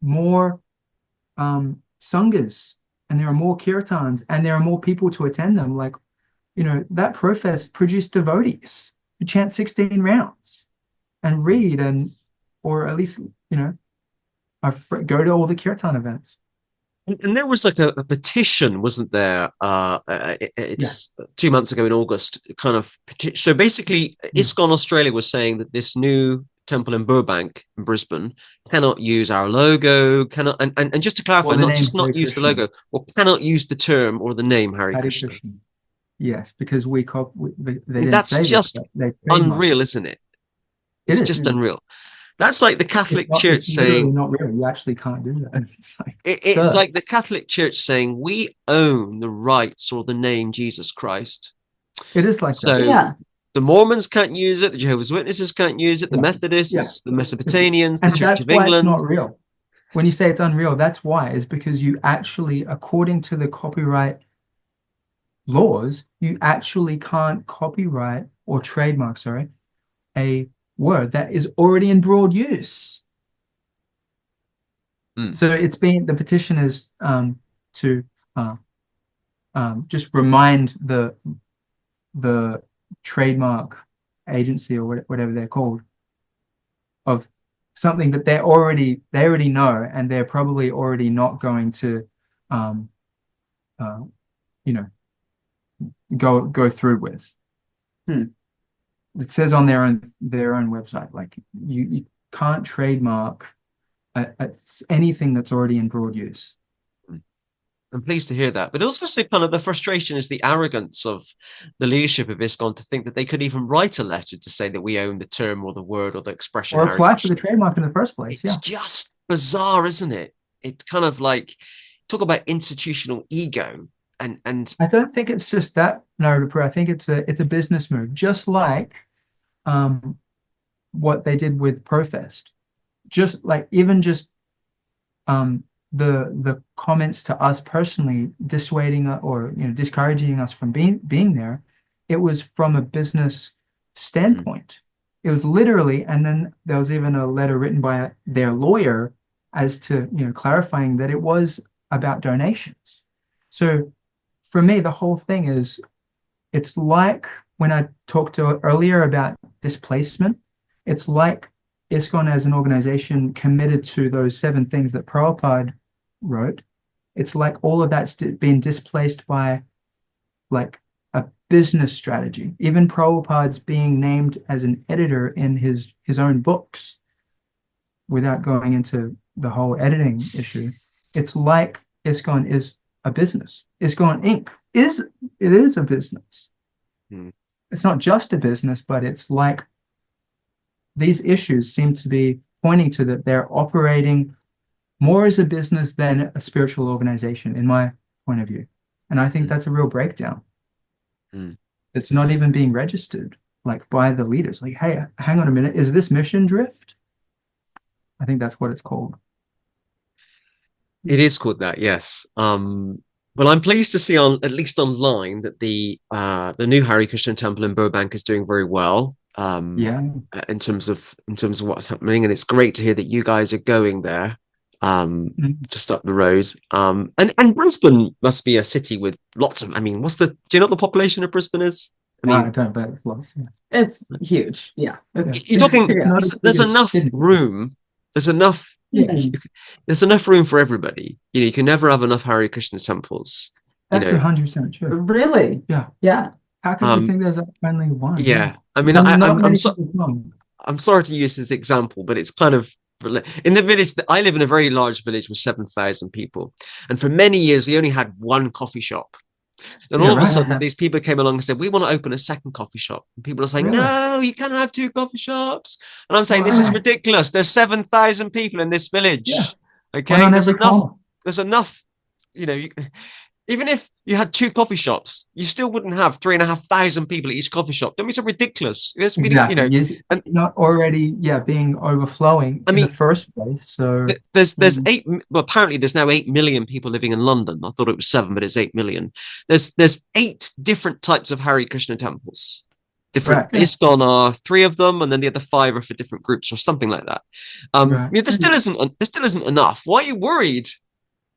[SPEAKER 2] more sanghas, and there are more kirtans, and there are more people to attend them. Like, that Profest produced devotees who chant 16 rounds and read or at least, go to all the kirtan events.
[SPEAKER 1] And there was like a petition, wasn't there? It's 2 months ago in August, kind of. So basically, ISKCON Australia was saying that this new temple in Burbank, in Brisbane, cannot use our logo, and just to clarify, not just not use the logo, or cannot use the term or the name Hare Krishna.
[SPEAKER 2] Yes, because they didn't
[SPEAKER 1] That's
[SPEAKER 2] say
[SPEAKER 1] just
[SPEAKER 2] that.
[SPEAKER 1] unreal, isn't it? It's just unreal. That's like the Catholic Church saying,
[SPEAKER 2] not real. You actually can't do that.
[SPEAKER 1] It's like the Catholic Church saying we own the rights or the name Jesus Christ.
[SPEAKER 2] It is like
[SPEAKER 1] so
[SPEAKER 2] that.
[SPEAKER 3] Yeah.
[SPEAKER 1] The Mormons can't use it. The Jehovah's Witnesses can't use it. The Methodists, the Mesopotamians, the Church of England.
[SPEAKER 2] That's why it's not real. When you say it's unreal, that's why. Is because you actually, according to the copyright laws, you actually can't copyright or trademark, a word that is already in broad use. So the petition is to just remind the trademark agency or whatever they're called of something that they already know, and they're probably already not going to go through with. It says on their own website, like you can't trademark anything that's already in broad use.
[SPEAKER 1] I'm pleased to hear that. But also kind of the frustration is the arrogance of the leadership of ISKCON to think that they could even write a letter to say that we own the term or the word or the expression.
[SPEAKER 2] Or apply for the trademark in the first place.
[SPEAKER 1] It's just bizarre, isn't it? It's kind of like talk about institutional ego and
[SPEAKER 2] I don't think it's just that, Naruto. I think it's a business move, just like um what they did with Profest. Just like even just um the comments to us personally dissuading or discouraging us from being there, it was from a business
[SPEAKER 1] mm,
[SPEAKER 2] standpoint. It was literally, and then there was even a letter written by their lawyer as to clarifying that it was about donations. So for me, the whole thing is, it's like when I talked to earlier about displacement, it's like ISKCON as an organization committed to those 7 things that Prabhupada wrote. It's like all of that's been displaced by like a business strategy. Even Prabhupada's being named as an editor in his own books, without going into the whole editing issue. It's like ISKCON is a business. ISKCON Inc. is a business.
[SPEAKER 1] mm,
[SPEAKER 2] It's not just a business, but it's like these issues seem to be pointing to that they're operating more as a business than a spiritual organization, in my point of view. And I think
[SPEAKER 1] mm,
[SPEAKER 2] that's a real breakdown.
[SPEAKER 1] mm.
[SPEAKER 2] It's not even being registered like by the leaders. Like, hey, hang on a minute, is this mission drift? I think that's what it's called.
[SPEAKER 1] It is called that, yes. Well, I'm pleased to see on at least online that the new Hare Krishna temple in Burbank is doing very well.
[SPEAKER 2] Yeah.
[SPEAKER 1] In terms of what's happening, and it's great to hear that you guys are going there.
[SPEAKER 2] Mhm.
[SPEAKER 1] Just up the road. And Brisbane must be a city with lots of. I mean, do you know what the population of Brisbane is? I
[SPEAKER 2] I
[SPEAKER 1] mean,
[SPEAKER 2] don't bet it's lots. Yeah.
[SPEAKER 3] It's huge. Yeah.
[SPEAKER 2] Yeah.
[SPEAKER 1] you're talking.
[SPEAKER 2] It's
[SPEAKER 3] Yeah.
[SPEAKER 2] not as big
[SPEAKER 1] There's
[SPEAKER 2] as
[SPEAKER 1] enough
[SPEAKER 2] Sydney.
[SPEAKER 1] room. There's enough.
[SPEAKER 2] Yeah.
[SPEAKER 1] There's enough room for everybody. You can never have enough Hare Krishna temples. You
[SPEAKER 2] That's
[SPEAKER 1] know.
[SPEAKER 2] 100% true.
[SPEAKER 3] Really?
[SPEAKER 2] Yeah.
[SPEAKER 3] Yeah.
[SPEAKER 2] How could you
[SPEAKER 1] Um.
[SPEAKER 2] think there's only one? Yeah.
[SPEAKER 1] Yeah. I mean,
[SPEAKER 2] Not many people come.
[SPEAKER 1] I'm sorry to use this example, but it's kind of in the village that I live in, a very large village with 7,000 people. And for many years, we only had one coffee shop. Then
[SPEAKER 2] Yeah,
[SPEAKER 1] all of a
[SPEAKER 2] right.
[SPEAKER 1] sudden, these people came along and said, we want to open a second coffee shop. And people are saying,
[SPEAKER 2] Really?
[SPEAKER 1] no, you can't have 2 coffee shops. And I'm saying, this is
[SPEAKER 2] Right.
[SPEAKER 1] ridiculous. There's 7,000 people in this
[SPEAKER 2] Yeah.
[SPEAKER 1] village.
[SPEAKER 2] One
[SPEAKER 1] Okay.
[SPEAKER 2] on
[SPEAKER 1] There's
[SPEAKER 2] every
[SPEAKER 1] enough.
[SPEAKER 2] corner.
[SPEAKER 1] There's enough, you know, even if you had 2 coffee shops, you still wouldn't have 3,500 people at each coffee shop. Don't be so ridiculous.
[SPEAKER 2] Exactly. Yes.
[SPEAKER 1] And
[SPEAKER 2] Not already, being overflowing
[SPEAKER 1] I
[SPEAKER 2] in the
[SPEAKER 1] mean,
[SPEAKER 2] first place. So,
[SPEAKER 1] there's
[SPEAKER 2] mm,
[SPEAKER 1] 8. Well, apparently there's now 8 million people living in London. I thought it was 7, but it's 8 million. There's 8 different types of Hare Krishna temples. Different
[SPEAKER 2] right. Yeah.
[SPEAKER 1] ISKCON are 3 of them, and then the other 5 are for different groups or something like that.
[SPEAKER 2] Right.
[SPEAKER 1] There still isn't enough. Why are you worried?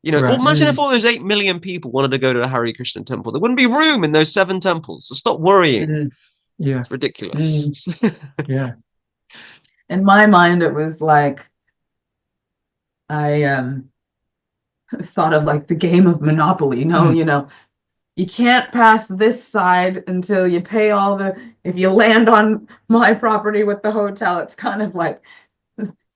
[SPEAKER 1] Well,
[SPEAKER 2] Right.
[SPEAKER 1] imagine if all those 8 million people wanted to go to the Hare Krishna temple. There wouldn't be room in those 7 temples. So stop worrying.
[SPEAKER 3] Mm,
[SPEAKER 2] Yeah.
[SPEAKER 1] It's ridiculous.
[SPEAKER 2] Yeah.
[SPEAKER 3] in my mind, it was like I thought of like the game of Monopoly. No,
[SPEAKER 2] Mm.
[SPEAKER 3] you can't pass this side until you pay all the. If you land on my property with the hotel, it's kind of like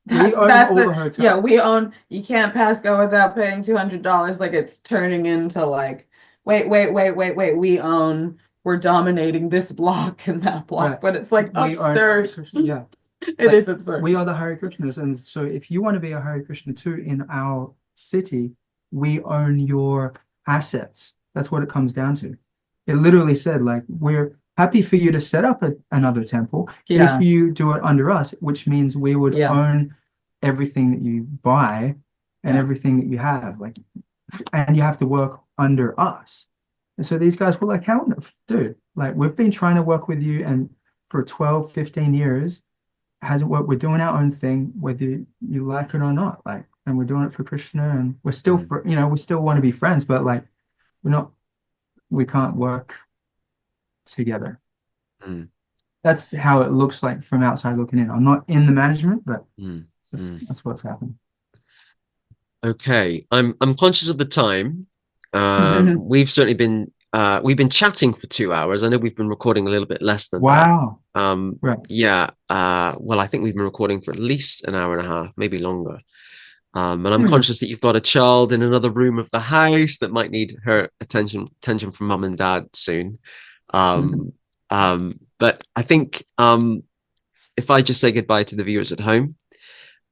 [SPEAKER 2] We own
[SPEAKER 3] that's
[SPEAKER 2] all
[SPEAKER 3] the
[SPEAKER 2] the hotels.
[SPEAKER 3] yeah, we own. You can't pass go without paying $200. Like it's turning into like wait, we own. We're dominating this block and that block,
[SPEAKER 2] Right.
[SPEAKER 3] but it's like
[SPEAKER 2] We are Hare
[SPEAKER 3] absurd.
[SPEAKER 2] Krishna. Yeah.
[SPEAKER 3] It
[SPEAKER 2] Like,
[SPEAKER 3] is absurd.
[SPEAKER 2] we are the Hare Krishnas. And so if you want to be a Hare Krishna too in our city, we own your assets. That's what it comes down to. It literally said, like, we're happy for you to set up another temple
[SPEAKER 3] Yeah.
[SPEAKER 2] if you do it under us, which means we would
[SPEAKER 3] Yeah.
[SPEAKER 2] own everything that you buy and
[SPEAKER 3] Yeah.
[SPEAKER 2] everything that you have. Like, and you have to work under us. And so these guys were like, hell no, dude, like we've been trying to work with you and for 12, 15 years hasn't worked. We're doing our own thing, whether you like it or not. Like, and we're doing it for Krishna and we're still for, we still want to be friends, but like we can't work together.
[SPEAKER 1] Mm.
[SPEAKER 2] That's how it looks like from outside looking in. I'm not in the management, but
[SPEAKER 1] Mm.
[SPEAKER 2] that's what's happened.
[SPEAKER 1] Okay, I'm conscious of the time.
[SPEAKER 3] Mhm.
[SPEAKER 1] We've been chatting for 2 hours. I know we've been recording a little bit less than
[SPEAKER 2] Wow.
[SPEAKER 1] that.
[SPEAKER 2] Right.
[SPEAKER 1] Yeah. Well, I think we've been recording for at least an hour and a half, maybe longer. And I'm conscious that you've got a child in another room of the house that might need her attention from mum and dad soon. But I think if I just say goodbye to the viewers at home,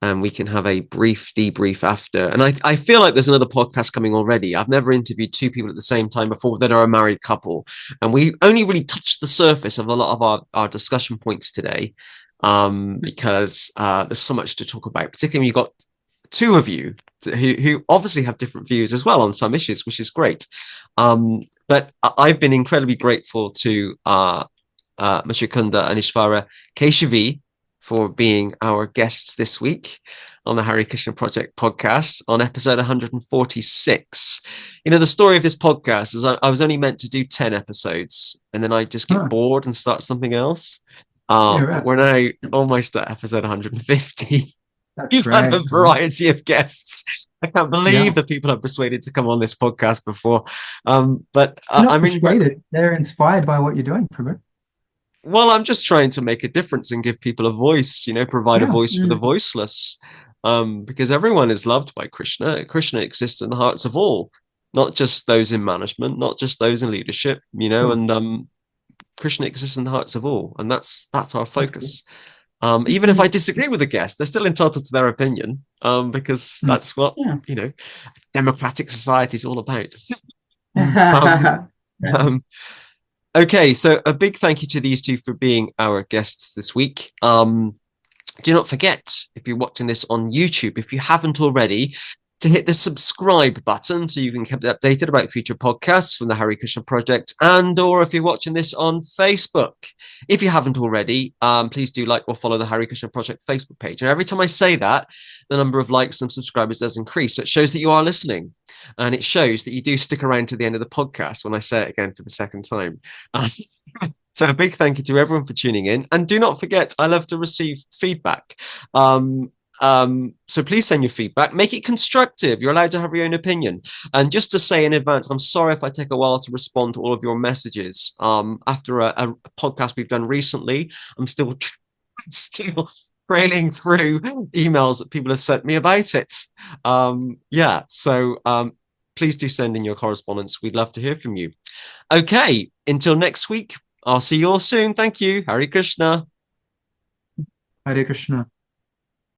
[SPEAKER 1] and we can have a brief debrief after. And I feel like there's another podcast coming already. I've never interviewed two people at the same time before that are a married couple, and we only really touched the surface of a lot of our discussion points today, because there's so much to talk about. Particularly when you've got two of you who obviously have different views as well on some issues, which is great. But I've been incredibly grateful to Muchukunda and Isvari Kesavi for being our guests this week on the Hare Krishna Project podcast on episode 146. You know, the story of this podcast is I was only meant to do 10 episodes, and then I just get bored and start something else. But we're now almost at episode 150. You've had a variety of guests. I can't believe that people have persuaded to come on this podcast before. But I mean,
[SPEAKER 2] they're inspired by what you're doing, Prabhu.
[SPEAKER 1] Well, I'm just trying to make a difference and give people a voice, provide a voice for the voiceless. Because everyone is loved by Krishna. Krishna exists in the hearts of all, not just those in management, not just those in leadership, and Krishna exists in the hearts of all. And that's our focus. Even if I disagree with a guest, they're still entitled to their opinion, because that's what, democratic society is all about. Okay, so a big thank you to these two for being our guests this week. Do not forget, if you're watching this on YouTube, if you haven't already, to hit the subscribe button so you can keep updated about future podcasts from the Hare Krishna Project, and or if you're watching this on Facebook. If you haven't already, please do like or follow the Hare Krishna Project Facebook page. And every time I say that, the number of likes and subscribers does increase. So it shows that you are listening, and it shows that you do stick around to the end of the podcast when I say it again for the second time. So a big thank you to everyone for tuning in, and do not forget, I love to receive feedback. So please send your feedback, make it constructive. You're allowed to have your own opinion. And just to say in advance, I'm sorry if I take a while to respond to all of your messages. After a podcast we've done recently, I'm still trailing through emails that people have sent me about it. So please do send in your correspondence. We'd love to hear from you. Okay, until next week, I'll see you all soon. Thank you. Hare Krishna.
[SPEAKER 2] Hare Krishna.